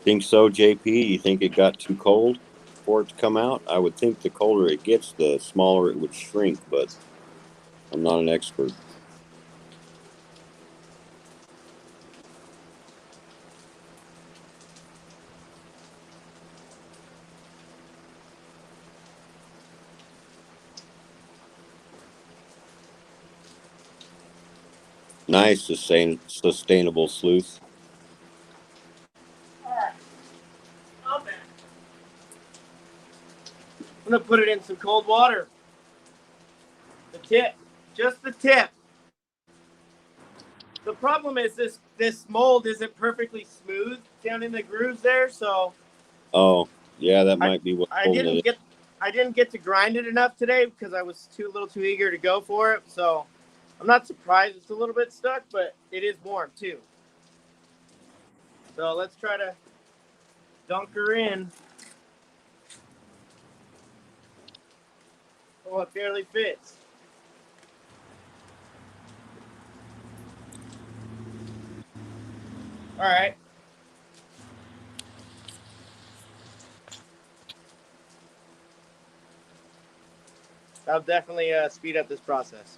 Think so, JP? You think it got too cold for it to come out? I would think the colder it gets, the smaller it would shrink, but I'm not an expert. Nice, sustainable sleuth. All right. I'm back. I'm gonna put it in some cold water. The tip, just the tip. The problem is this mold isn't perfectly smooth down in the grooves there, so Oh, yeah, that I might be what's I holding didn't it. get I didn't get to grind it enough today because I was a little too eager to go for it. So I'm not surprised it's a little bit stuck, but it is warm too. So let's try to dunk her in. Oh, it barely fits. All right. That'll definitely speed up this process.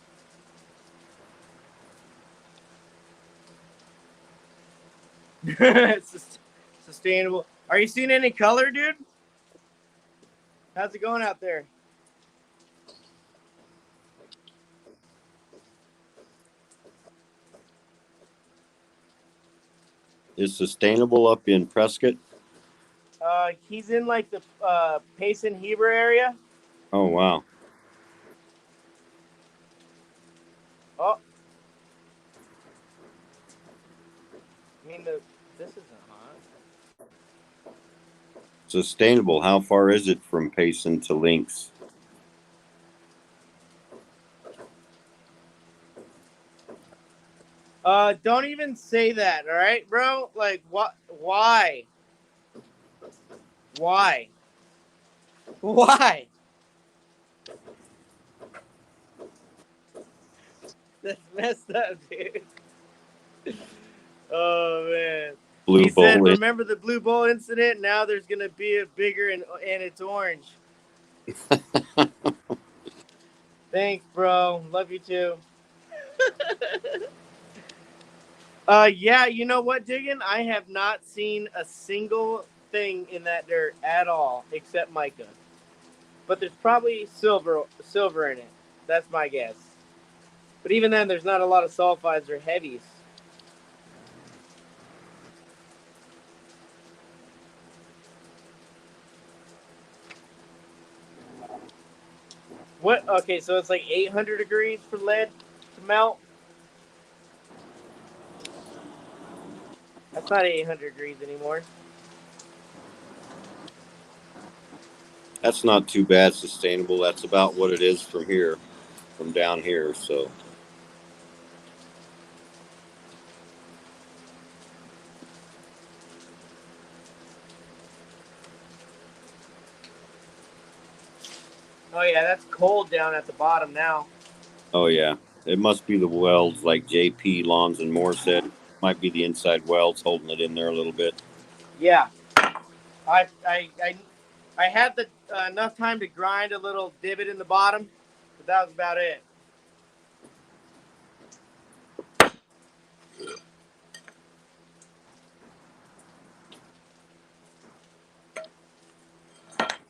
It's sustainable. Are you seeing any color, dude? How's it going out there? Is sustainable up in Prescott? He's in like the Payson Heber area. Oh, wow. Oh, I mean this isn't hot. Sustainable. How far is it from Payson to Lynx? Don't even say that, all right, bro? Like, what? Why? Why? Why? That's messed up, dude. Oh man. Blue He said, Bowl. "Remember the Blue Bowl incident? Now there's gonna be a bigger and it's orange." Thanks, bro. Love you too. Yeah, you know what, Diggin? I have not seen a single thing in that dirt at all except mica. But there's probably silver in it. That's my guess. But even then, there's not a lot of sulfides or heavies. What? Okay, so it's like 800 degrees for lead to melt. That's not 800 degrees anymore. That's not too bad. Sustainable. That's about what it is from here, from down here. So Oh yeah, that's cold down at the bottom now. oh yeah, it must be the welds, like JP Lawns and Moore said. Might be the inside welds holding it in there a little bit. Yeah, I I I, I had the enough time to grind a little divot in the bottom, but that was about it.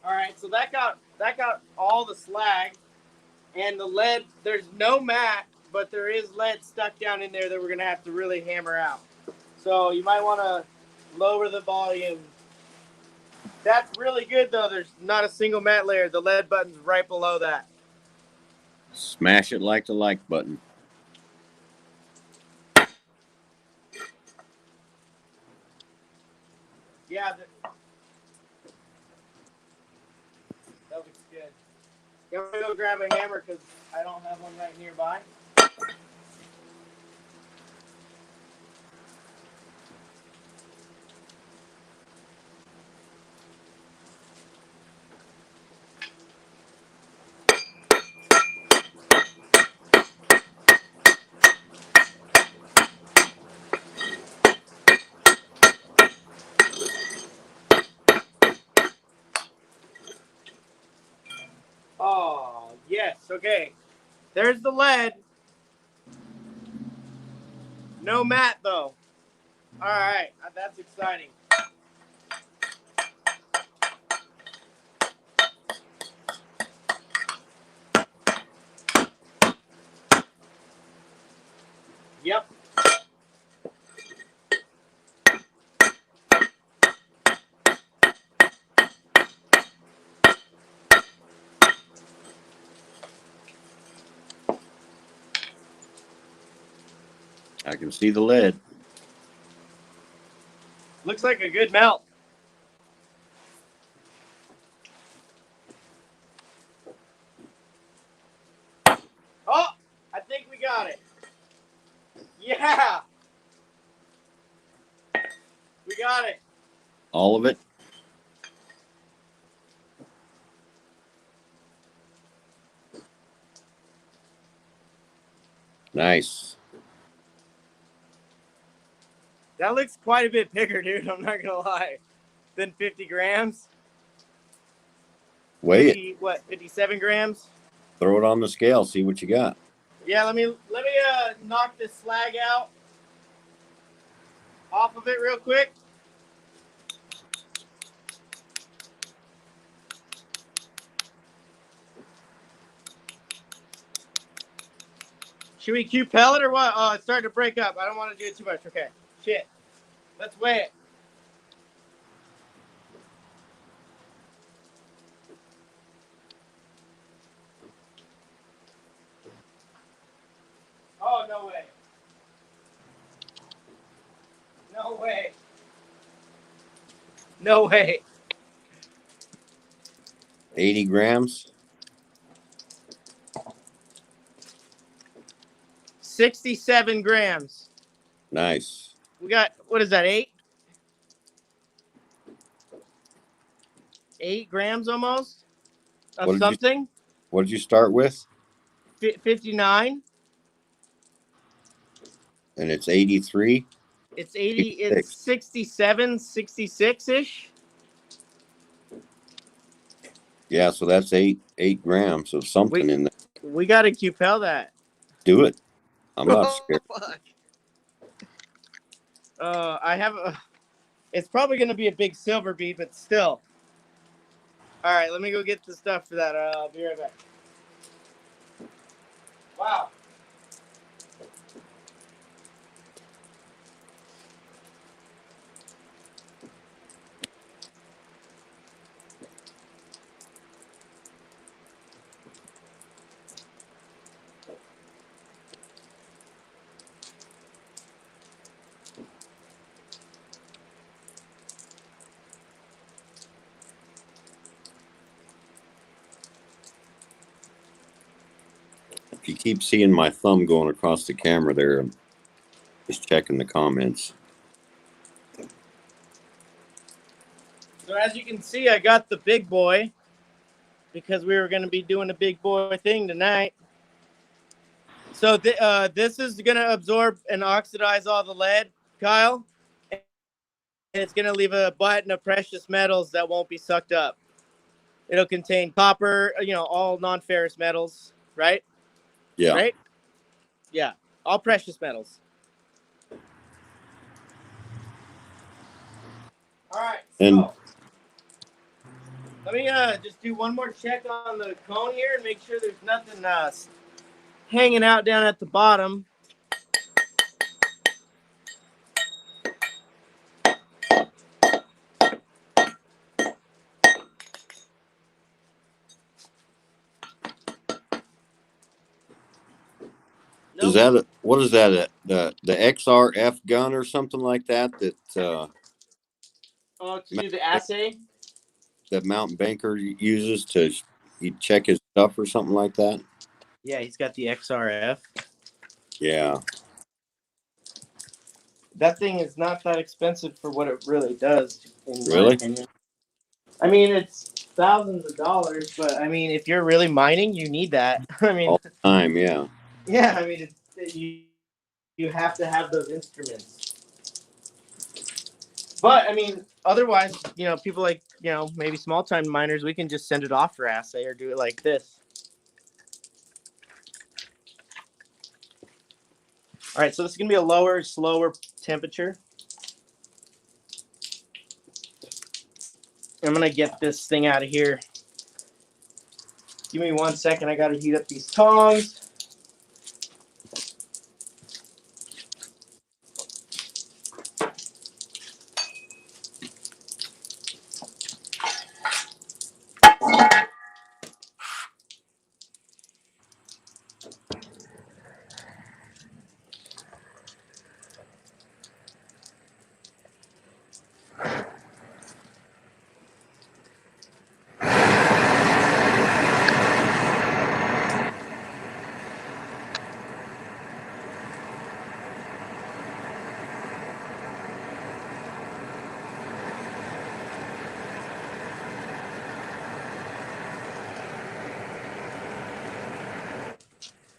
All right, so that got all the slag and the lead. There's no mat, but there is lead stuck down in there that we're gonna have to really hammer out. So you might want to lower the volume. That's really good though. There's not a single mat layer. The lead button's right below that. Smash it like the like button. Yeah, that looks good. Yeah, I'm gonna go grab a hammer because I don't have one right nearby. Oh yes, okay. There's the lead. No mat though. All right, that's exciting. Yep. I can see the lead. Looks like a good melt. Oh, I think we got it. Yeah, we got it. All of it. Nice. That looks quite a bit bigger, dude. I'm not gonna lie. Than 50 grams. Weigh it. 50, what? 57 grams. Throw it on the scale. See what you got. Yeah, let me knock this slag out off of it real quick. Should we cue pellet or what? Oh, it's starting to break up. I don't want to do it too much. Okay. Shit. Let's weigh it. Oh, no way. No way. No way. 80 grams. 67 grams. Nice. We got, what is that, 8 grams almost of What did you something. What did you start with? 59. And it's 83. It's 80. It's 86. 67, 66 ish. Yeah, so that's 8 grams of something in there. We got to QPL that. Do it. I'm not Oh, scared. fuck. I have a. It's probably going to be a big silver bead, but still. All right, let me go get the stuff for that. I'll be right back. Wow. If you keep seeing my thumb going across the camera there, I'm just checking the comments. So as you can see, I got the big boy because we were going to be doing a big boy thing tonight. So this is going to absorb and oxidize all the lead, Kyle, and it's going to leave a button of precious metals that won't be sucked up. It'll contain copper, all non-ferrous metals, right? Yeah. Right? Yeah, all precious metals. All right, so And let me just do one more check on the cone here and make sure there's nothing hanging out down at the bottom. Nope. is that what is that? The XRF gun or something like that? To do the assay? That Mountain Banker uses to check his stuff or something like that? Yeah, he's got the XRF. Yeah. That thing is not that expensive for what it really does, in my Really? opinion. I mean, it's thousands of dollars, but I mean, if you're really mining, you need that. I mean, All the time, yeah. yeah, I mean, you have to have those instruments. But I mean, otherwise, people like, maybe small time miners, we can just send it off for assay or do it like this. All right, so this is gonna be a lower, slower temperature. I'm gonna get this thing out of here. Give me 1 second. I gotta heat up these tongs.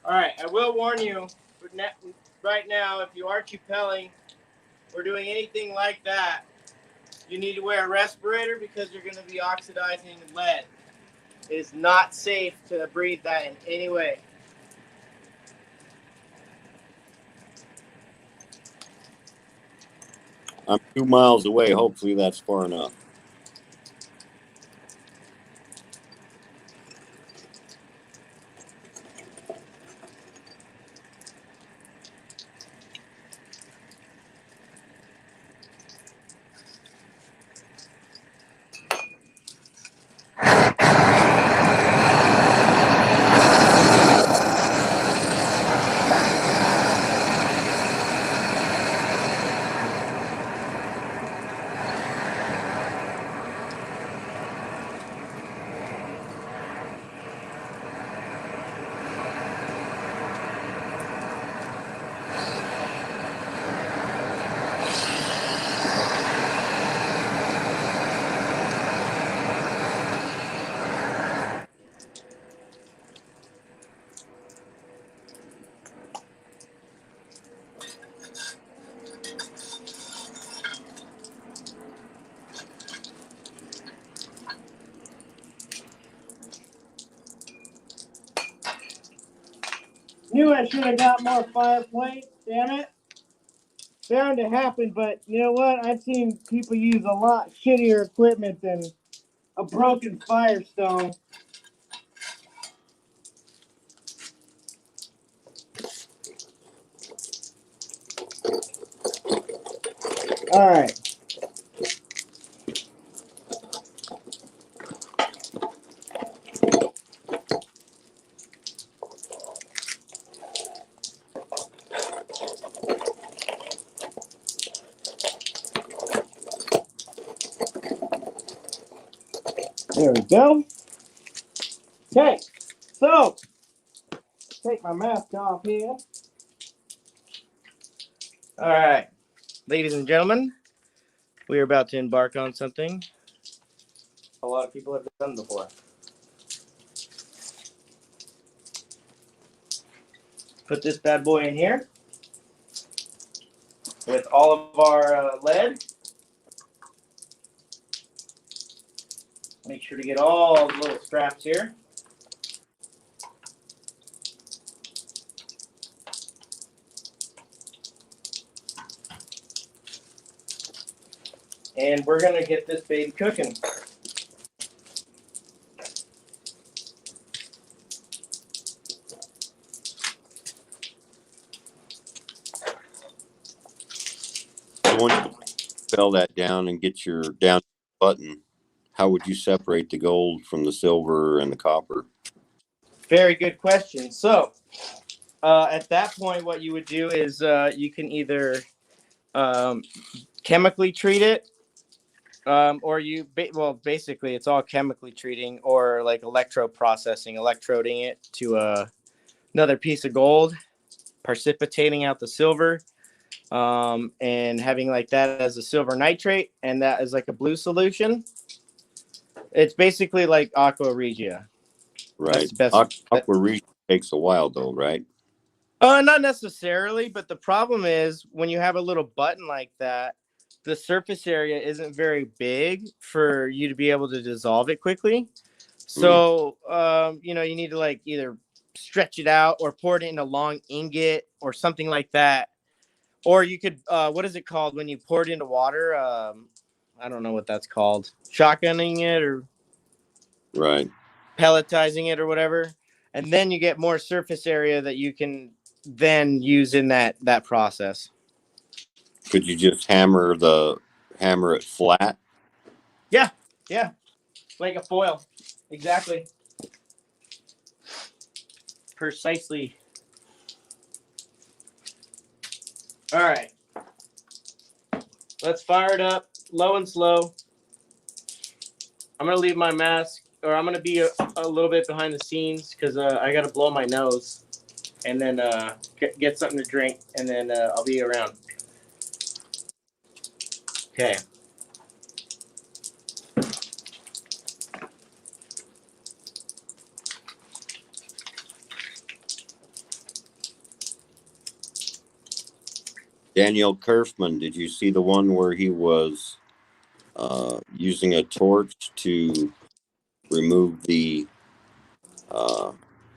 All right, I will warn you right now, if you are QPelling or doing anything like that, you need to wear a respirator because you're going to be oxidizing lead. It is not safe to breathe that in any way. I'm 2 miles away. Hopefully that's far enough. Knew I should have got more fire plates, damn it. Bound to happen, but you know what? I've seen people use a lot shittier equipment than a broken Firestone. Alright. There we go. Okay, so take my mask off here. All right, ladies and gentlemen, we are about to embark on something a lot of people have done before. Put this bad boy in here with all of our lead. Make sure to get all the little straps here. And we're going to get this baby cooking. Once you spell that down and get your down button, how would you separate the gold from the silver and the copper? Very good question. So, at that point, what you would do is you can either chemically treat it, or basically it's all chemically treating, or like electroding it to another piece of gold, precipitating out the silver, and having like that as a silver nitrate, and that is like a blue solution. It's basically like aqua regia. Right. That's the best. Aqua regia takes a while though, right? Not necessarily, but the problem is when you have a little button like that, the surface area isn't very big for you to be able to dissolve it quickly. So, you need to like either stretch it out or pour it in a long ingot or something like that. Or you could, what is it called when you pour it into water? I don't know what that's called. Shotgunning it or Right. pelletizing it or whatever. And then you get more surface area that you can then use in that process. Could you just hammer it flat? Yeah, like a foil. Exactly. Precisely. All right. Let's fire it up low and slow. I'm going to leave my mask, or I'm going to be a little bit behind the scenes because I got to blow my nose and then get something to drink, and then I'll be around. Okay. Daniel Kerfman, did you see the one where he was using a torch to remove the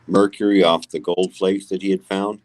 mercury off the gold flakes that he had found?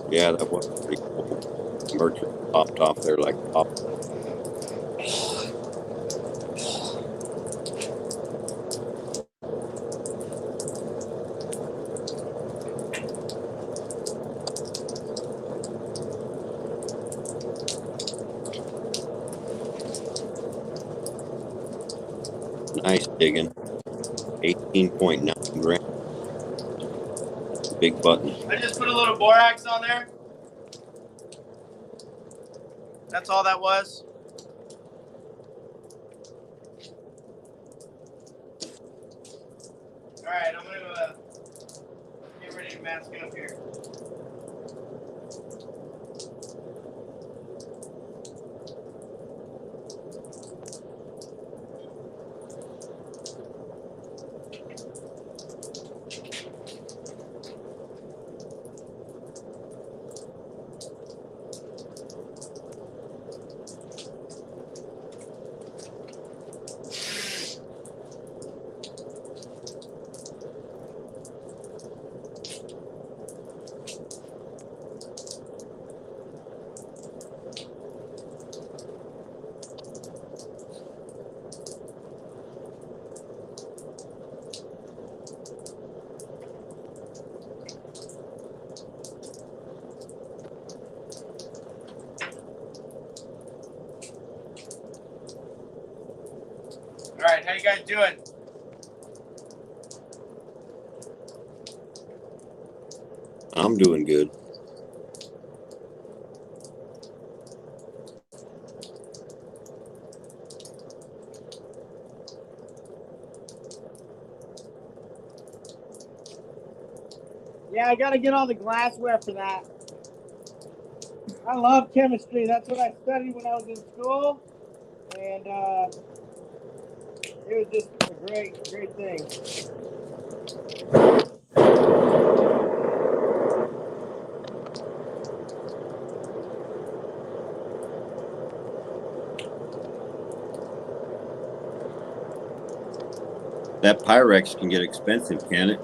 Yeah, that was pretty cool. Mercury popped off there like pop. Nice digging. 18.9 grams. That's a big button. I just put a little borax on there. That's all that was. All right, I'm going to get ready ready to mask up here. All right, how you guys doing? I'm doing good. Yeah, I gotta get all the glassware for that. I love chemistry. That's what I studied when I was in school, and it was just a great thing. That Pyrex can get expensive, can it?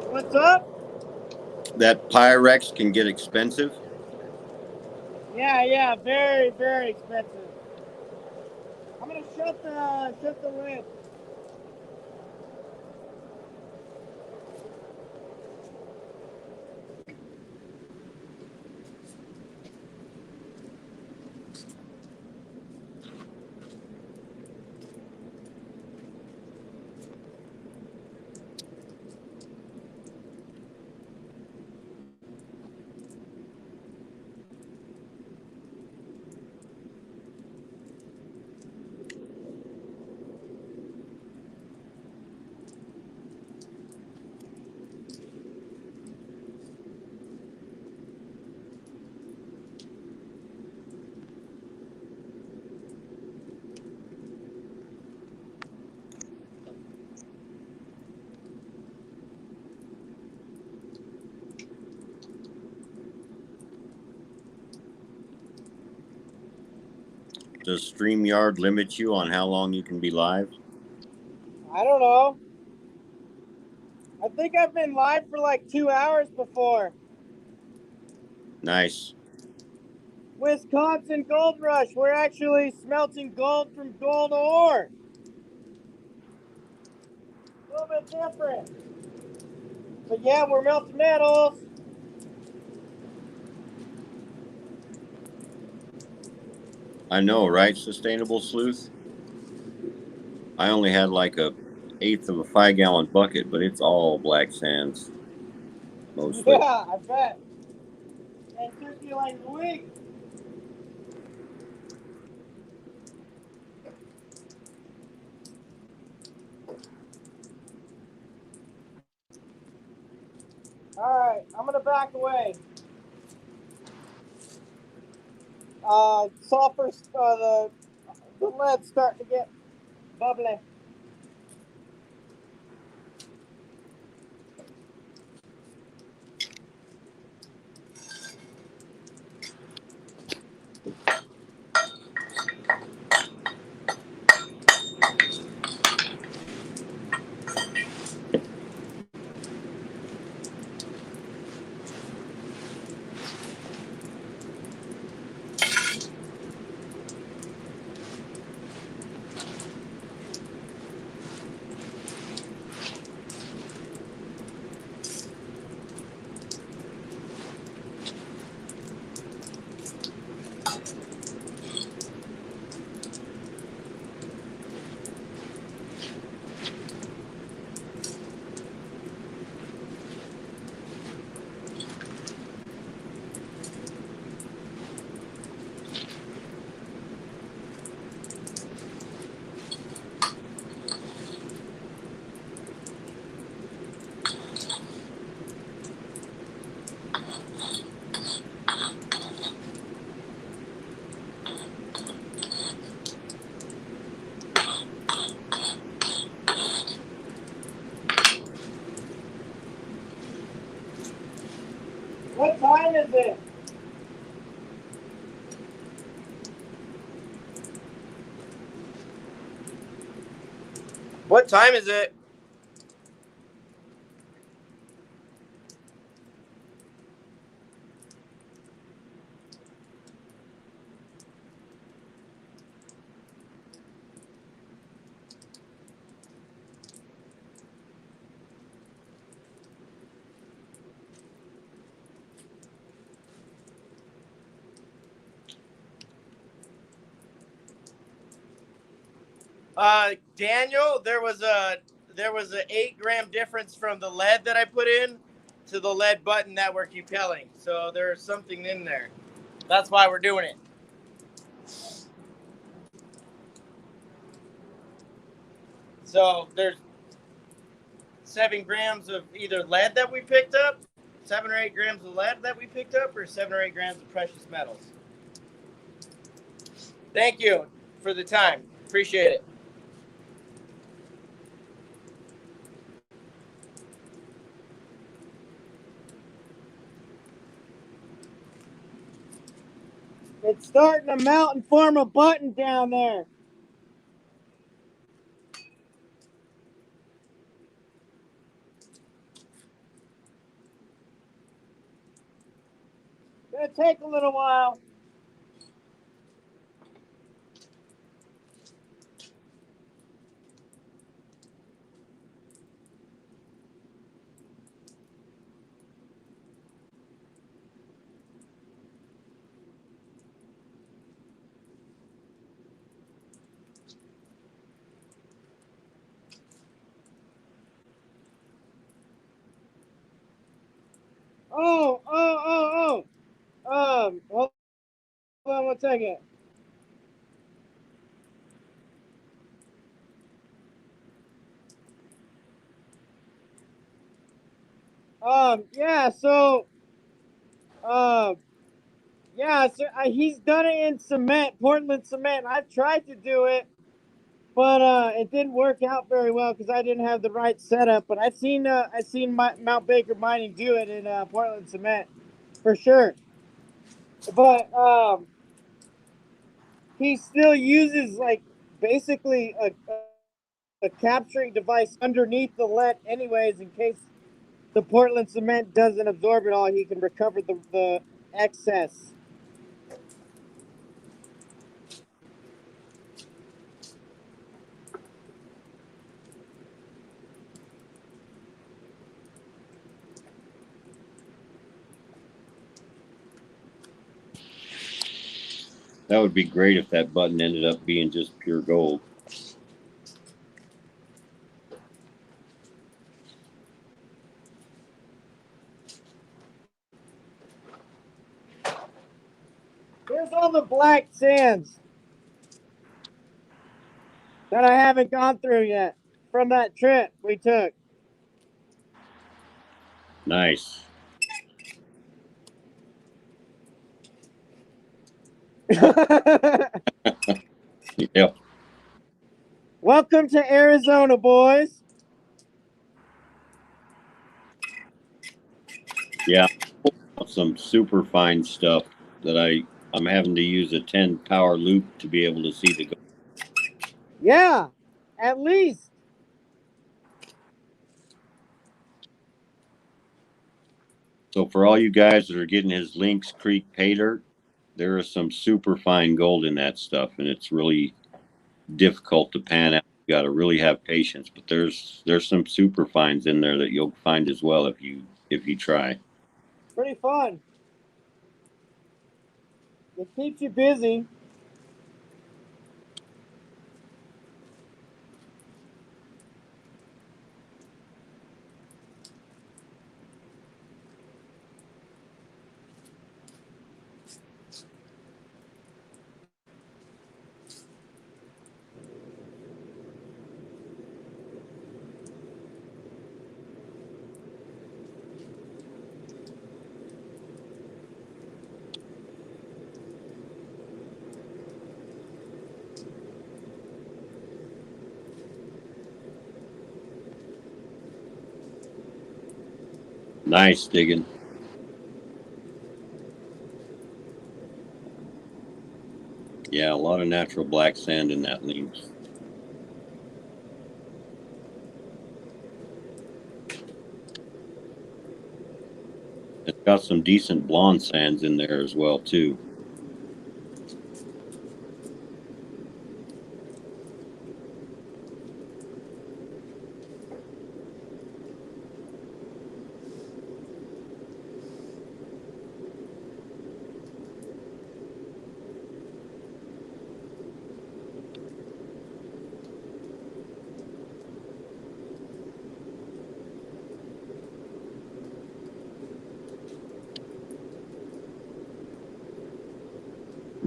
What's up? That Pyrex can get expensive. Yeah, very expensive. I'm gonna shut the lid. Does StreamYard limit you on how long you can be live? I don't know. I think I've been live for like 2 hours before. Nice. Wisconsin Gold Rush. We're actually smelting gold from gold ore. A little bit different. But yeah, we're melting metals. I know, right? Sustainable Sleuth. I only had like a eighth of a 5-gallon bucket, but it's all black sands. Mostly. Yeah, I bet. And it took you like a week. All right, I'm gonna back away. Sulfur, the lead's starting to get bubbly. What time is it? What time is it? Daniel, there was a 8-gram difference from the lead that I put in to the lead button that we're compelling. So there's something in there. That's why we're doing it. So there's 7 grams of either lead that we picked up, 7 or 8 grams of lead that we picked up, or 7 or 8 grams of precious metals. Thank you for the time. Appreciate it. It's starting to melt and form a button down there. Gonna take a little while. Hold on one second. Yeah, so, yeah, so he's done it in cement, Portland cement. I've tried to do it, but it didn't work out very well because I didn't have the right setup. But I've seen Mount Baker Mining do it in Portland cement, for sure. But he still uses like basically a capturing device underneath the lead, anyways, in case the Portland cement doesn't absorb it all. He can recover the excess. That would be great if that button ended up being just pure gold. Here's all the black sands that I haven't gone through yet from that trip we took. Nice. Yep. Welcome to Arizona, boys. Yeah. Some super fine stuff that I'm having to use a 10 power loop to be able to see the gold. Yeah, at least. So for all you guys that are getting his Lynx Creek pay dirt, there is some super fine gold in that stuff, and it's really difficult to pan out. You got to really have patience, but there's some super fines in there that you'll find as well if you try. Pretty fun. It keeps you busy. Nice digging. Yeah, a lot of natural black sand in that leach. It's got some decent blonde sands in there as well too.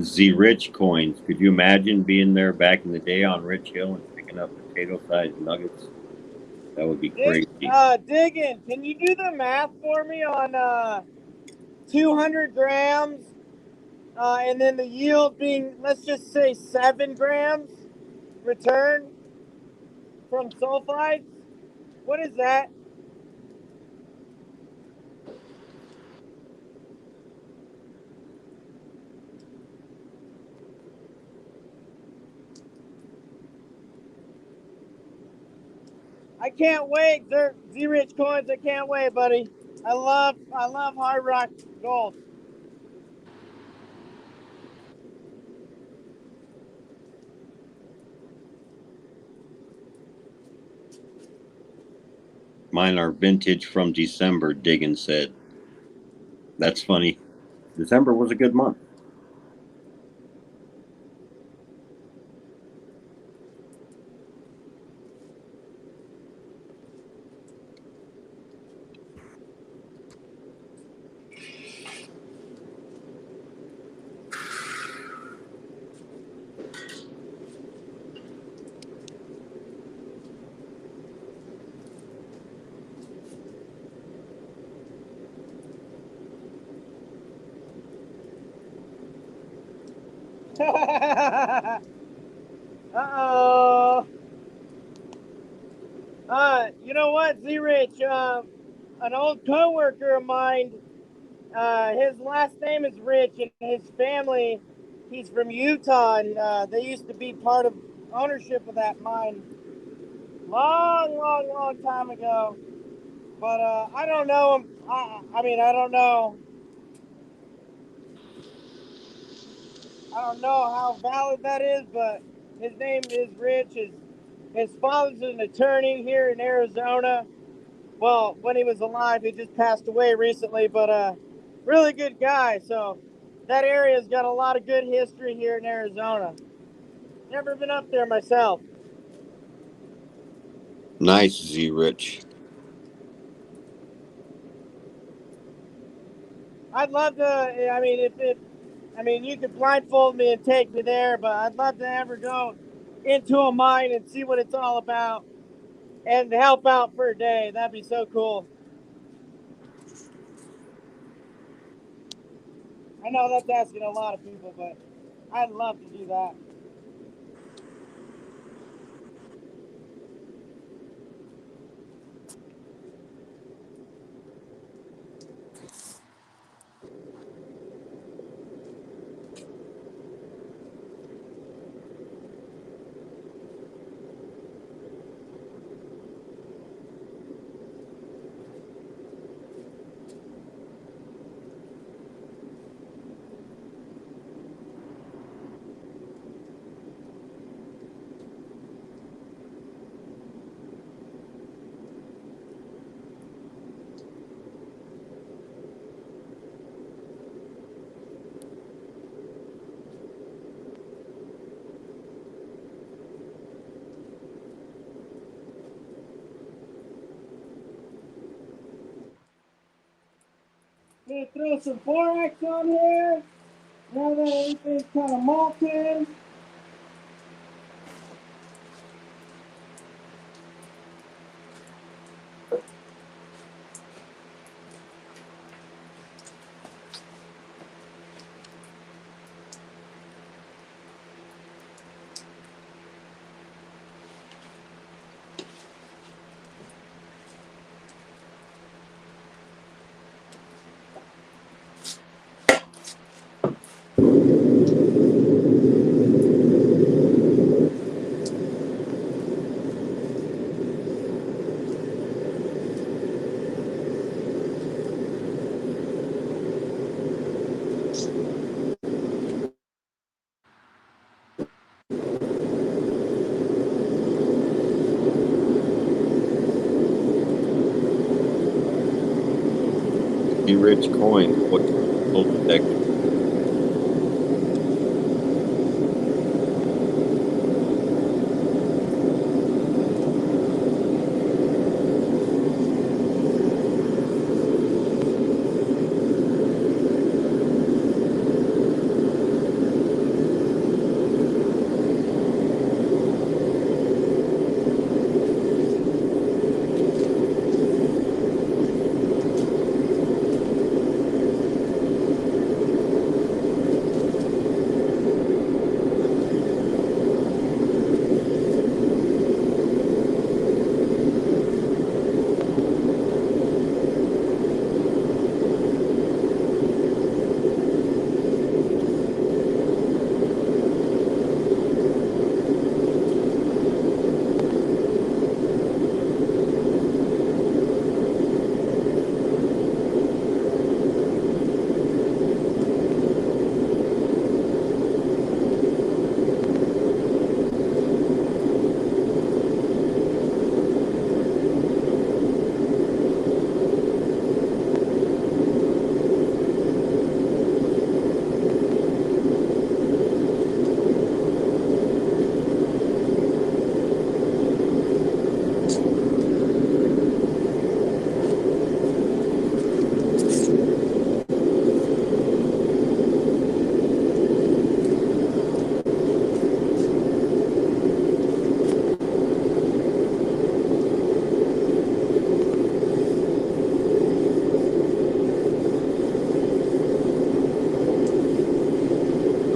Z Rich coins. Could you imagine being there back in the day on Rich Hill and picking up potato-sized nuggets? That would be crazy. Diggin, can you do the math for me on 200 grams and then the yield being, let's just say 7 grams return from sulfides? What is that? I can't wait, Z-Rich coins. I can't wait, buddy. I love hard rock gold. Mine are vintage from December, Diggin said. That's funny. December was a good month. Uh-oh. You know what, Z-Rich? An old coworker of mine, his last name is Rich, and his family, he's from Utah, and they used to be part of ownership of that mine long time ago. But I don't know him. I mean, I don't know. I don't know how valid that is, but his name is Rich. His father's an attorney here in Arizona. Well, when he was alive, he just passed away recently, but really good guy. So that area's got a lot of good history here in Arizona. Never been up there myself. Nice, Z Rich. I'd love to. I mean, you could blindfold me and take me there, but I'd love to ever go into a mine and see what it's all about and help out for a day. That'd be so cool. I know that's asking a lot of people, but I'd love to do that. Gonna throw some borax on here. Now that everything's kind of molten. Be rich coin. What gold detector?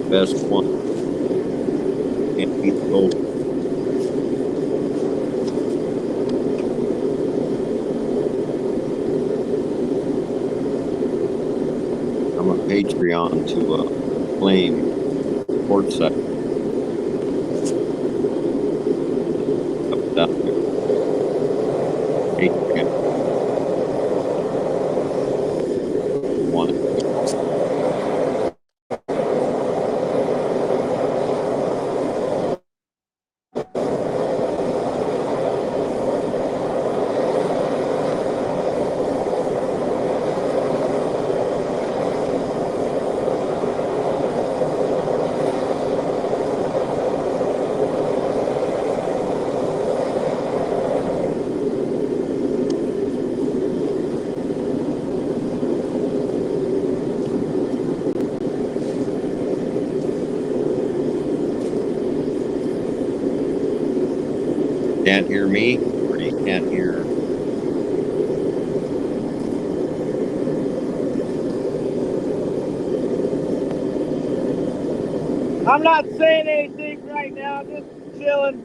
The best one. Can't beat the gold. I'm a Patreon to claim quartzite up down there. Patreon. Want it. Can't hear me, or you can't hear. I'm not saying anything right now. I'm just chilling.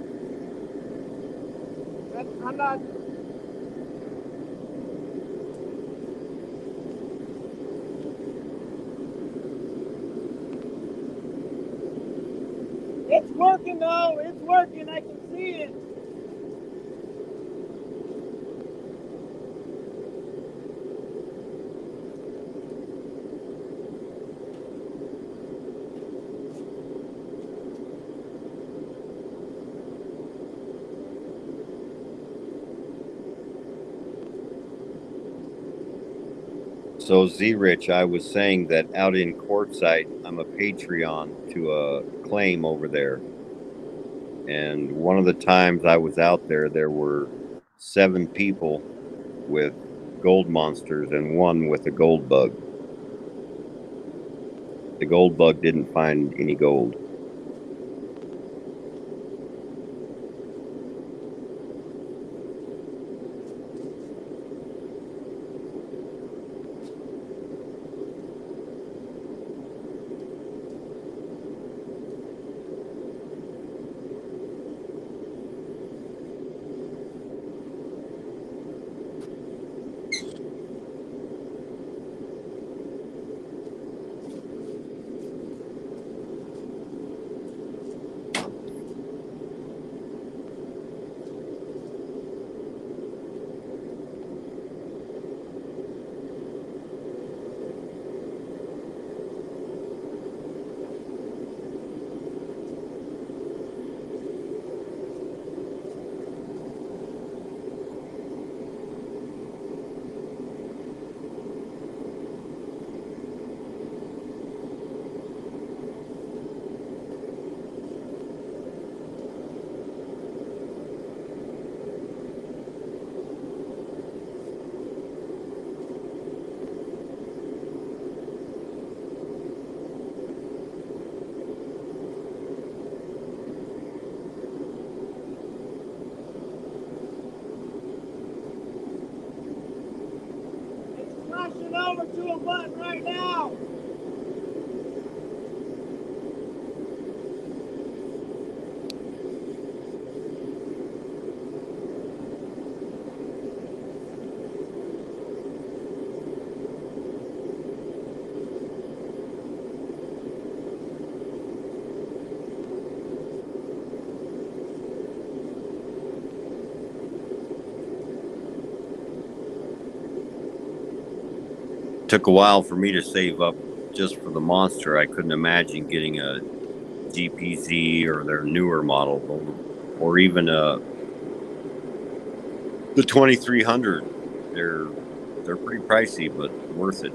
I'm not. It's working though. It's working. I can see it. So Z-Rich, I was saying that out in quartzite, I'm a Patreon to a claim over there. And one of the times I was out there, there were 7 people with gold monsters and 1 with a gold bug. The gold bug didn't find any gold. over to a button right now. Took a while for me to save up just for the Monster. I couldn't imagine getting a GPZ or their newer model, or even the 2300. They're pretty pricey, but worth it.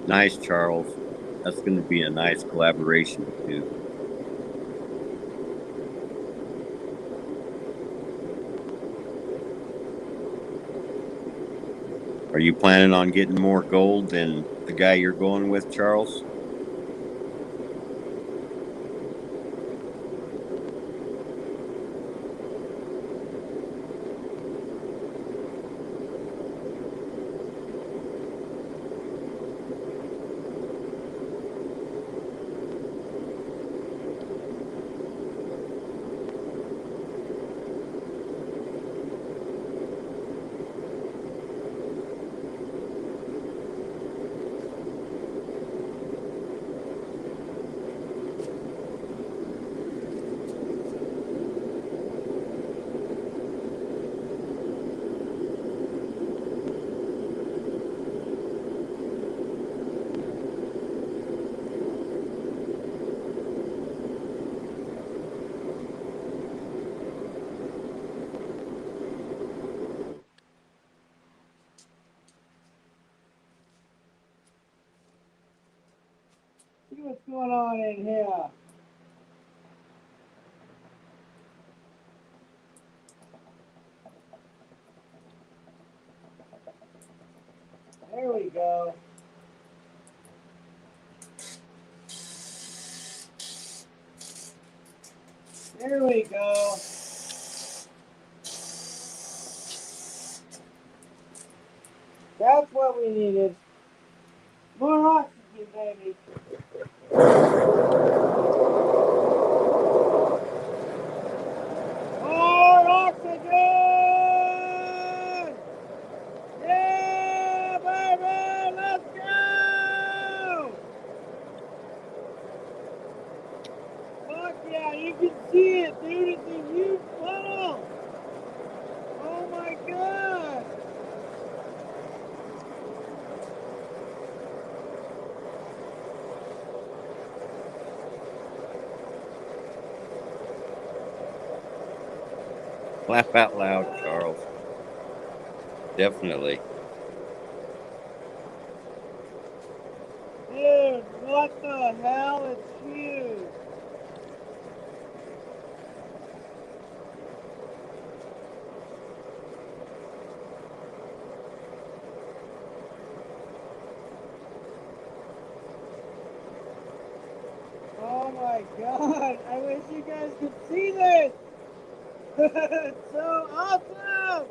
Nice, Charles. That's going to be a nice collaboration with you. Are you planning on getting more gold than the guy you're going with, Charles? See what's going on in here. There we go. There we go. That's what we needed. More oxygen, baby. More oxygen! Yeah, baby! Let's go! Fuck yeah, you can see it, dude. It's a huge funnel. Oh my god. Laugh out loud, Charles. Definitely. Dude, what the hell? It's huge. my god, I wish you guys could see this. It's so awesome.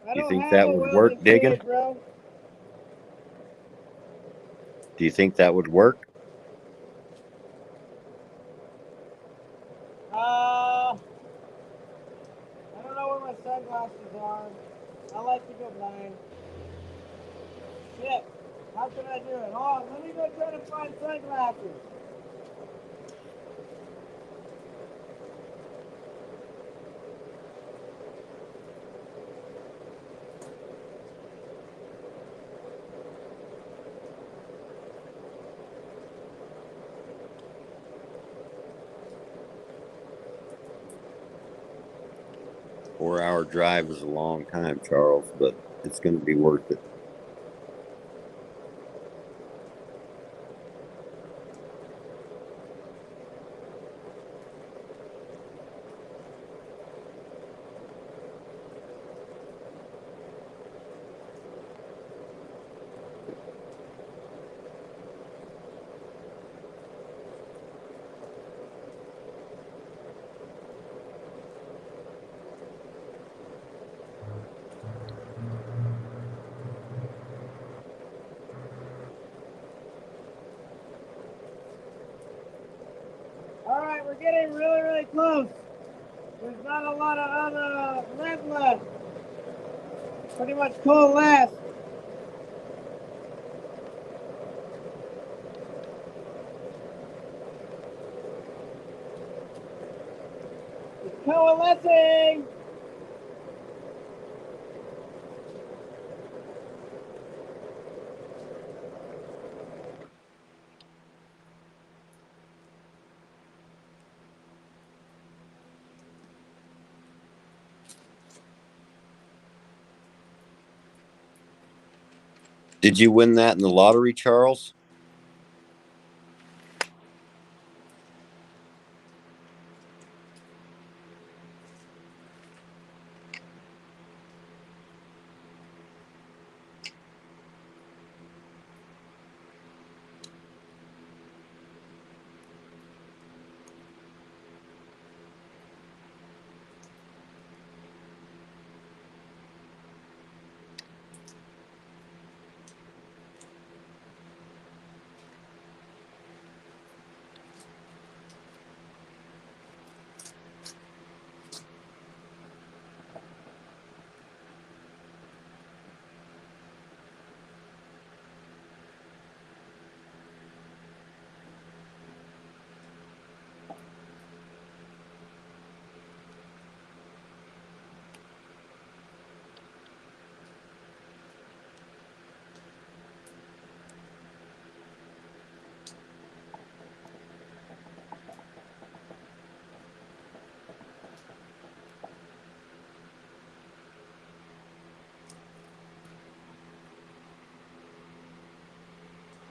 I You don't think have that a would welding work, digging? trade, bro. Do you think that would work? I don't know where my sunglasses are. I like to go blind. Shit. How can I do it? Hold on, let me go try to find sunglasses. Four-hour drive is a long time, Charles, but it's going to be worth it. Alright, we're getting really, really close. There's not a lot of other lead left. Pretty much coalesced. It's coalescing. Did you win that in the lottery, Charles?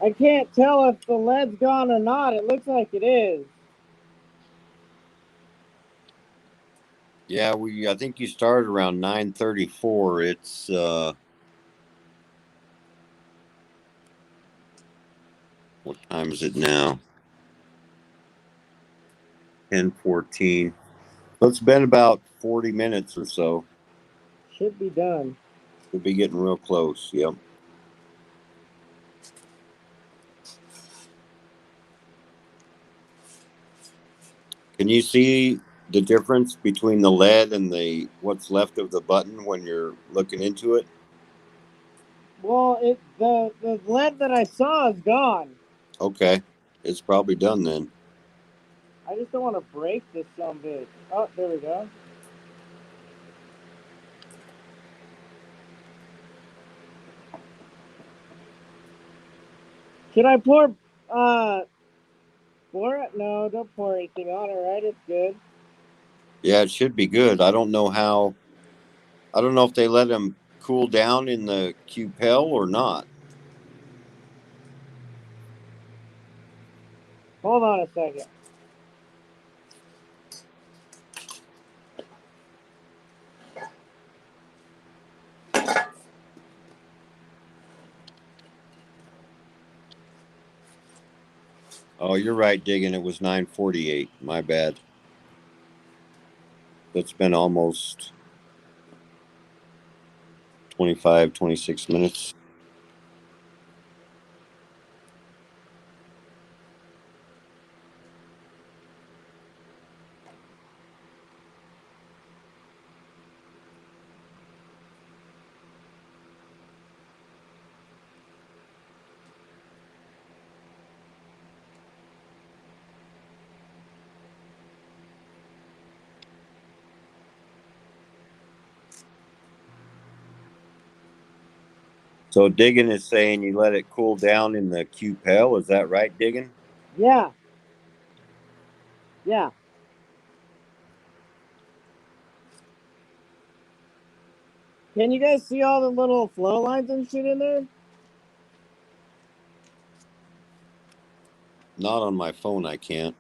I can't tell if the lead's gone or not. It looks like it is. Yeah, I think you started around 9:34. It's what time is it now? 10:14. So it's been about 40 minutes or so. Should be done. We'll be getting real close. Yep. Can you see the difference between the lead and the what's left of the button when you're looking into it? Well, the lead that I saw is gone. Okay, it's probably done then. I just don't want to break this some bitch. Oh, there we go. Should I pour it? No, don't pour anything on it, right? It's good. Yeah, it should be good. I don't know if they let them cool down in the Q-Pel or not. Hold on a second. Oh, you're right, Diggin. It was 9:48. My bad. It's been almost 25, 26 minutes. So Diggin is saying you let it cool down in the Q-Pel. Is that right, Diggin? Yeah. Yeah. Can you guys see all the little flow lines and shit in there? Not on my phone, I can't.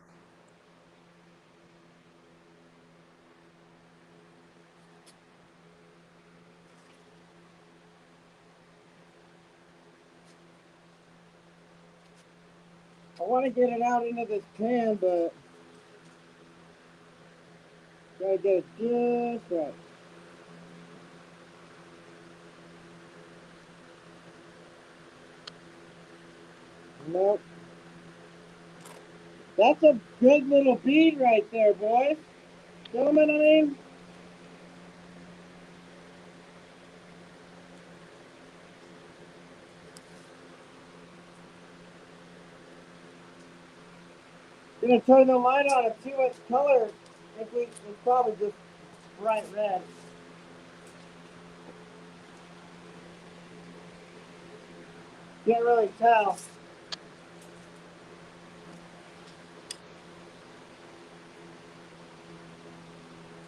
I want to get it out into this pan, but gotta get it just right. Nope. That's a good little bead right there, boys. Gentlemen, I mean. Gonna turn the light on and see what color. It's probably just bright red. Can't really tell.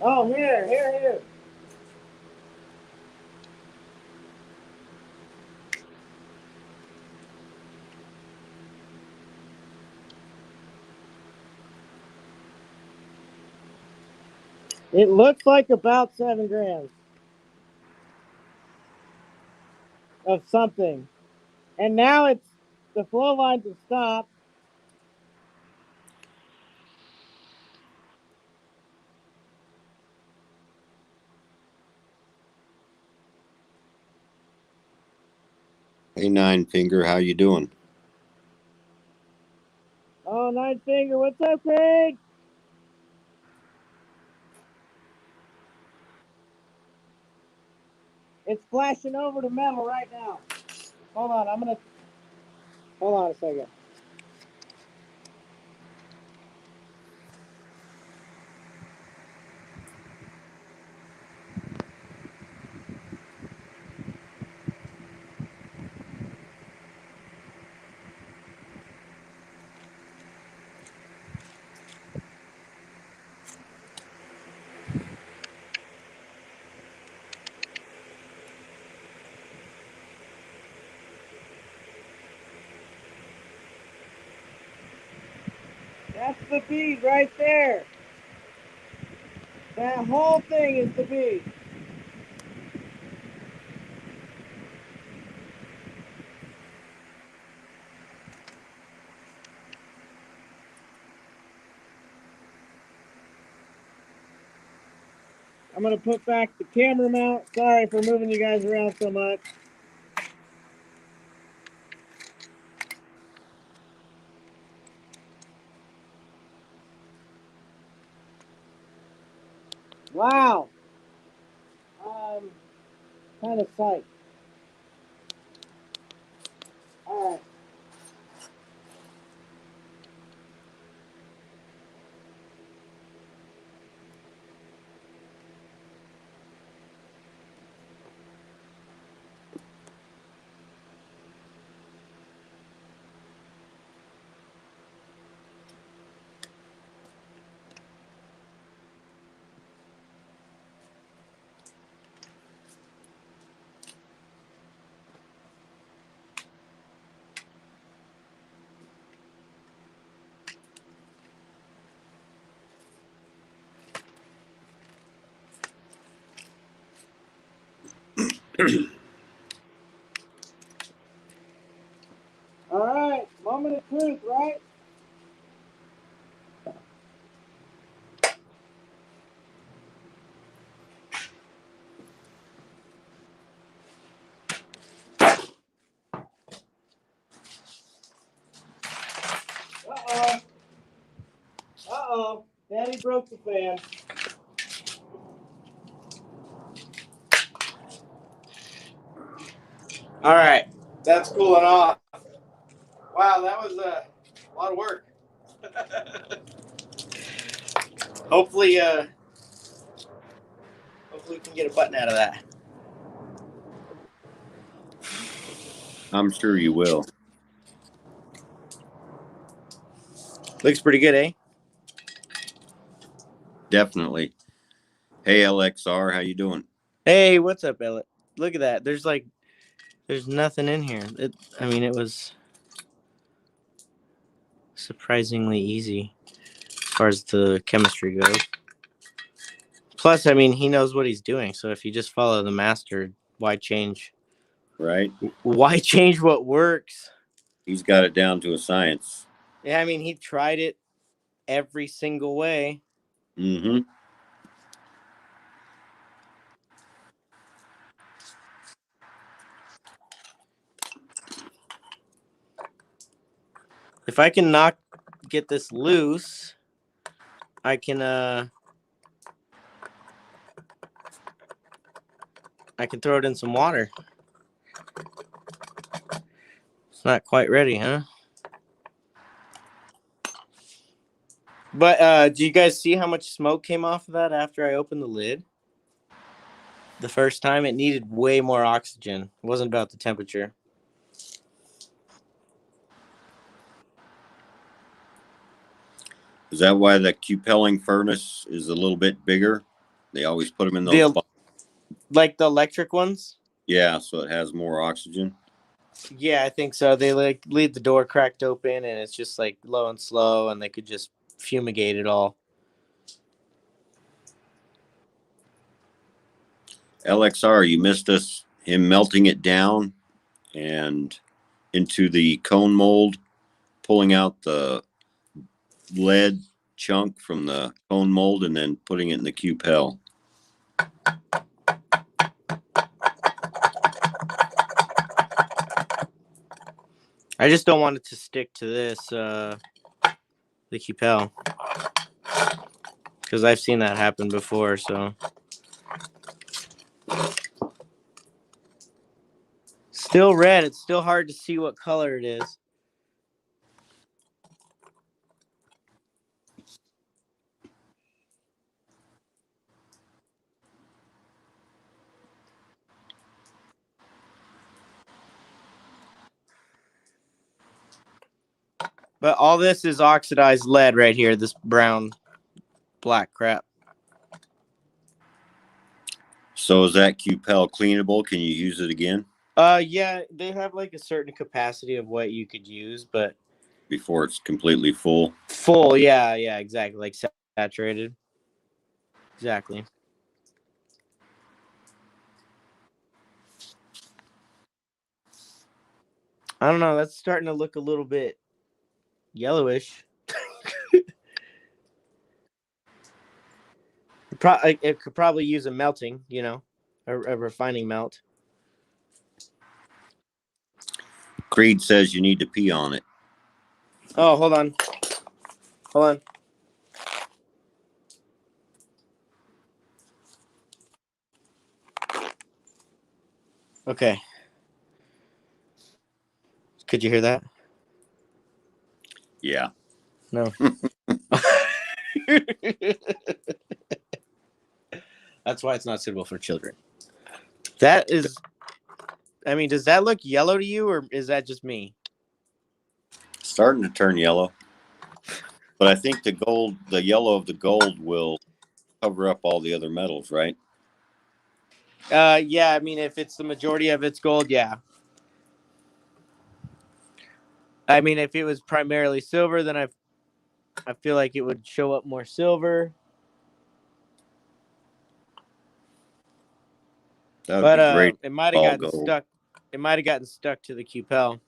Oh, here. It looks like about 7 grams of something. And now the flow lines have stopped. Hey, Nine Finger, how you doing? Oh, Nine Finger, what's up, Craig? It's flashing over to metal right now. Hold on a second. That's the bead right there. That whole thing is the bead. I'm going to put back the camera mount. Sorry for moving you guys around so much. Wow. I'm kind of psyched. All right. All right, moment of truth, right? Uh-oh. Uh-oh. Daddy broke the fan. All right, that's cooling off. Wow, that was a lot of work. Hopefully, hopefully we can get a button out of that. I'm sure you will. Looks pretty good, eh? Definitely. Hey, LXR, how you doing? Hey, what's up, Elliot? Look at that. There's nothing in here. It was surprisingly easy as far as the chemistry goes. Plus, he knows what he's doing. So if you just follow the master, why change? Right? Why change what works? He's got it down to a science. Yeah, he tried it every single way. Mm-hmm. If I can get this loose, I can throw it in some water. It's not quite ready, huh? But do you guys see how much smoke came off of that after I opened the lid? The first time it needed way more oxygen. It wasn't about the temperature. Is that why the cupelling furnace is a little bit bigger? They always put them in those spots. Like the electric ones? Yeah, so it has more oxygen. Yeah, I think so. They leave the door cracked open and it's just like low and slow and they could just fumigate it all. LXR, you missed him melting it down and into the cone mold, pulling out the lead chunk from the cone mold and then putting it in the cupel. I just don't want it to stick to this, the cupel. Because I've seen that happen before, so. Still red. It's still hard to see what color it is. But all this is oxidized lead right here, this brown, black crap. So is that cupel cleanable? Can you use it again? Yeah, they have like a certain capacity of what you could use, but before it's completely full. Full, yeah, exactly. Like saturated. Exactly. I don't know. That's starting to look a little bit yellowish. It could probably use a melting, a refining melt. Creed says you need to pee on it. Oh, hold on. Hold on. Okay. Could you hear that? Yeah. No. That's why it's not suitable for children. That is, does that look yellow to you, or is that just me? Starting to turn yellow. But I think the yellow of the gold will cover up all the other metals, right? Yeah, if it's the majority of it's gold, yeah. If it was primarily silver, then I feel like it would show up more silver. That would But be great. it might have All gotten gold. stuck. It might have gotten stuck to the Cupel.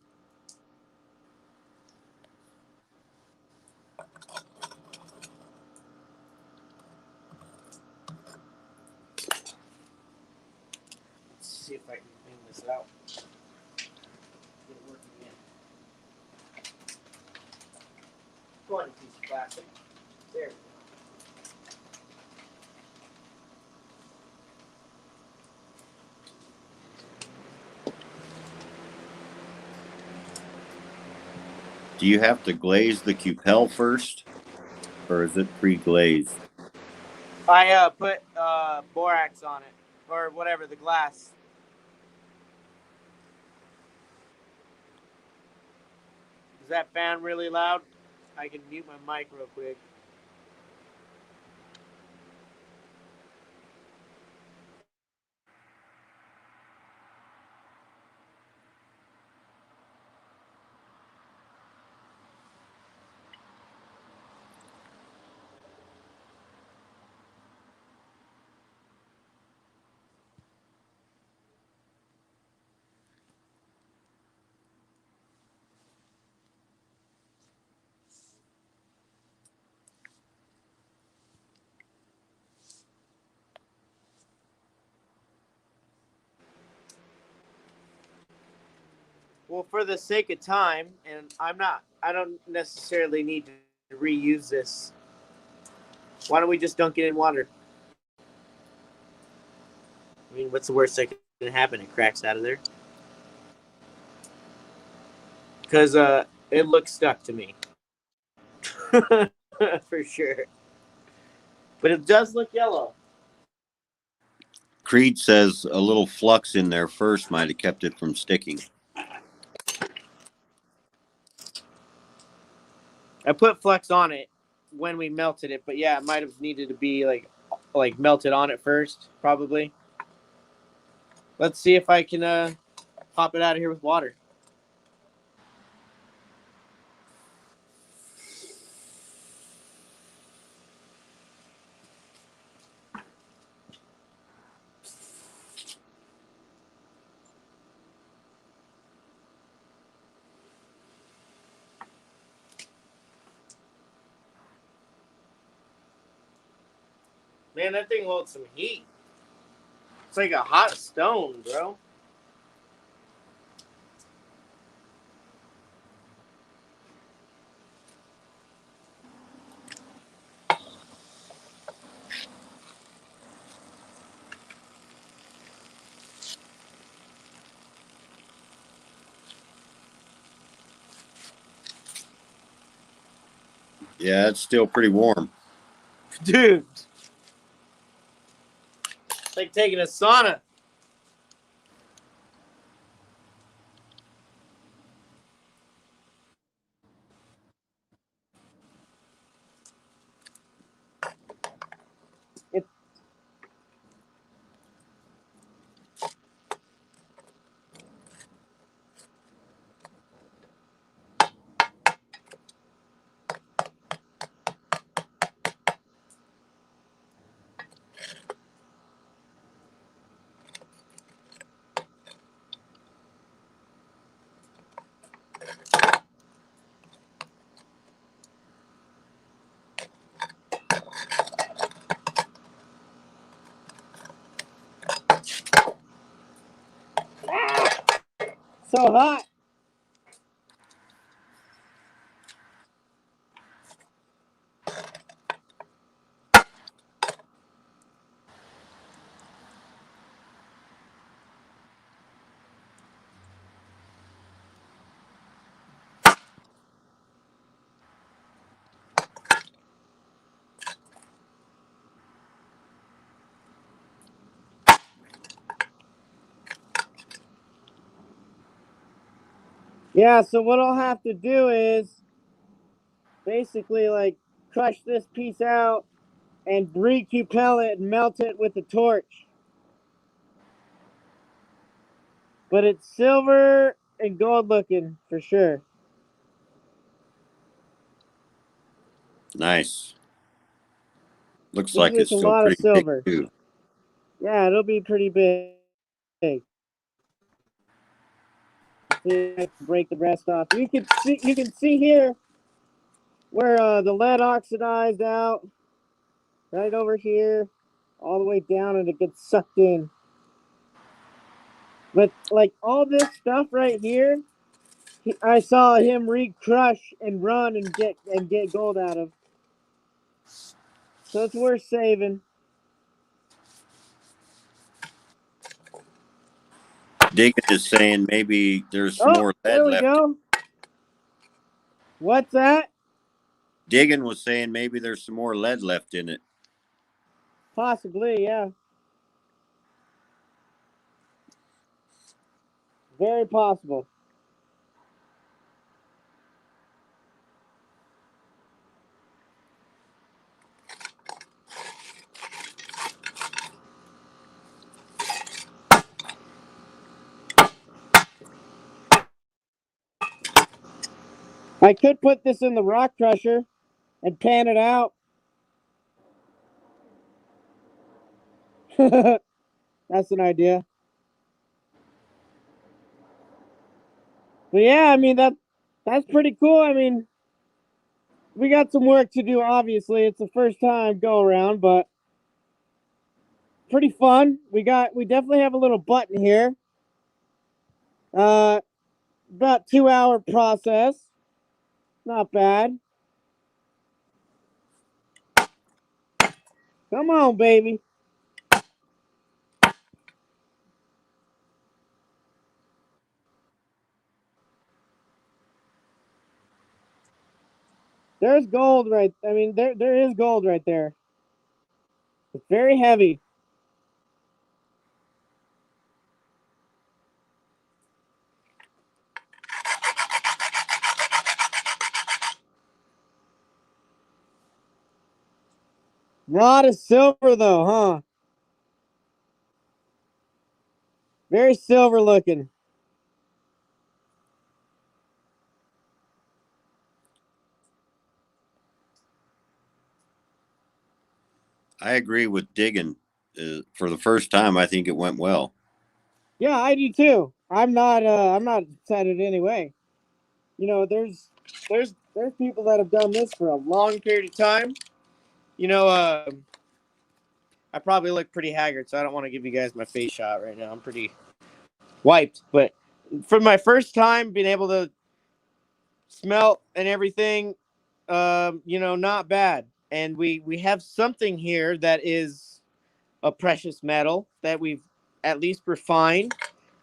Let's see if I can clean this out. Get it working again. Go on, you piece of plastic. There we go. Do you have to glaze the Cupel first, or is it pre-glazed? I put borax on it, or whatever, the glass. Is that fan really loud? I can mute my mic real quick. Well, for the sake of time, and I don't necessarily need to reuse this. Why don't we just dunk it in water? I mean, what's the worst that can happen? It cracks out of there. Because it looks stuck to me. For sure. But it does look yellow. Creed says a little flux in there first might have kept it from sticking. I put Flex on it when we melted it, but yeah, it might have needed to be like melted on it first, probably. Let's see if I can pop it out of here with water. Man, that thing holds some heat. It's like a hot stone, bro. Yeah, it's still pretty warm. Dude. It's like taking a sauna. So hot. Yeah, so what I'll have to do is basically like crush this piece out and re-cupel it and melt it with a torch. But it's silver and gold looking for sure. Nice. Looks like Usually it's it's a still lot of pretty big silver. too. Yeah, it'll be pretty big. See, I can break the rest off. You can see here where the lead oxidized out, right over here, all the way down, and it gets sucked in. But like all this stuff right here, I saw him re-crush and run and get gold out of. So it's worth saving. Digging is saying maybe there's some Oh, more lead there we left. go. What's that? Digging was saying maybe there's some more lead left in it. Possibly, yeah. Very possible. I could put this in the rock crusher and pan it out. That's an idea. But yeah, I mean that's pretty cool. I mean, we got some work to do. Obviously, it's the first time go around, but pretty fun. We definitely have a little button here. About 2 hour process. Not bad. Come on, baby. There's gold right. I mean, there is gold right there. It's very heavy. Lot of silver though, huh? Very silver looking. I agree with Digging. For the first time, I think it went well. Yeah, I do too. I'm not excited anyway. You know, there's people that have done this for a long period of time. You know, I probably look pretty haggard, so I don't want to give you guys my face shot right now. I'm pretty wiped, but for my first time being able to smelt and everything, you know, not bad. And we have something here that is a precious metal that we've at least refined,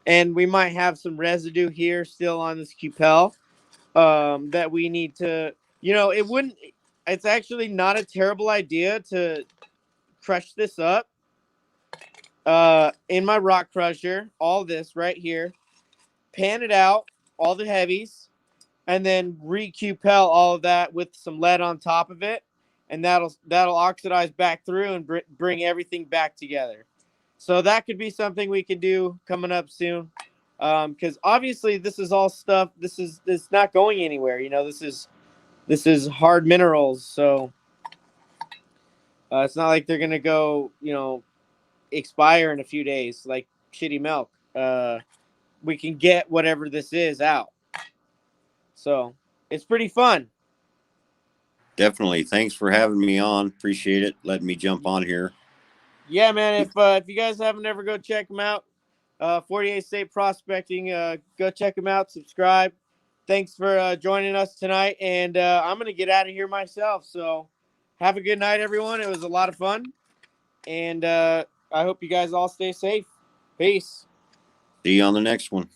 and we might have some residue here still on this cupel that we need to, you know, it's actually not a terrible idea to crush this up in my rock crusher, all this right here, pan it out, all the heavies, and then recupel all of that with some lead on top of it, and that'll oxidize back through and bring everything back together. So that could be something we can do coming up soon, because obviously this is all stuff. This is not going anywhere. You know, this is hard minerals, so it's not like they're gonna go, you know, expire in a few days like shitty milk. We can get whatever this is out, so it's pretty fun. Definitely. Thanks for having me on. Appreciate it. Letting me jump on here. Yeah, man. If you guys haven't ever go check them out, 48 State Prospecting, go check them out. Subscribe. Thanks for joining us tonight, and I'm gonna get out of here myself. So, have a good night, everyone. It was a lot of fun, and I hope you guys all stay safe. Peace. See you on the next one.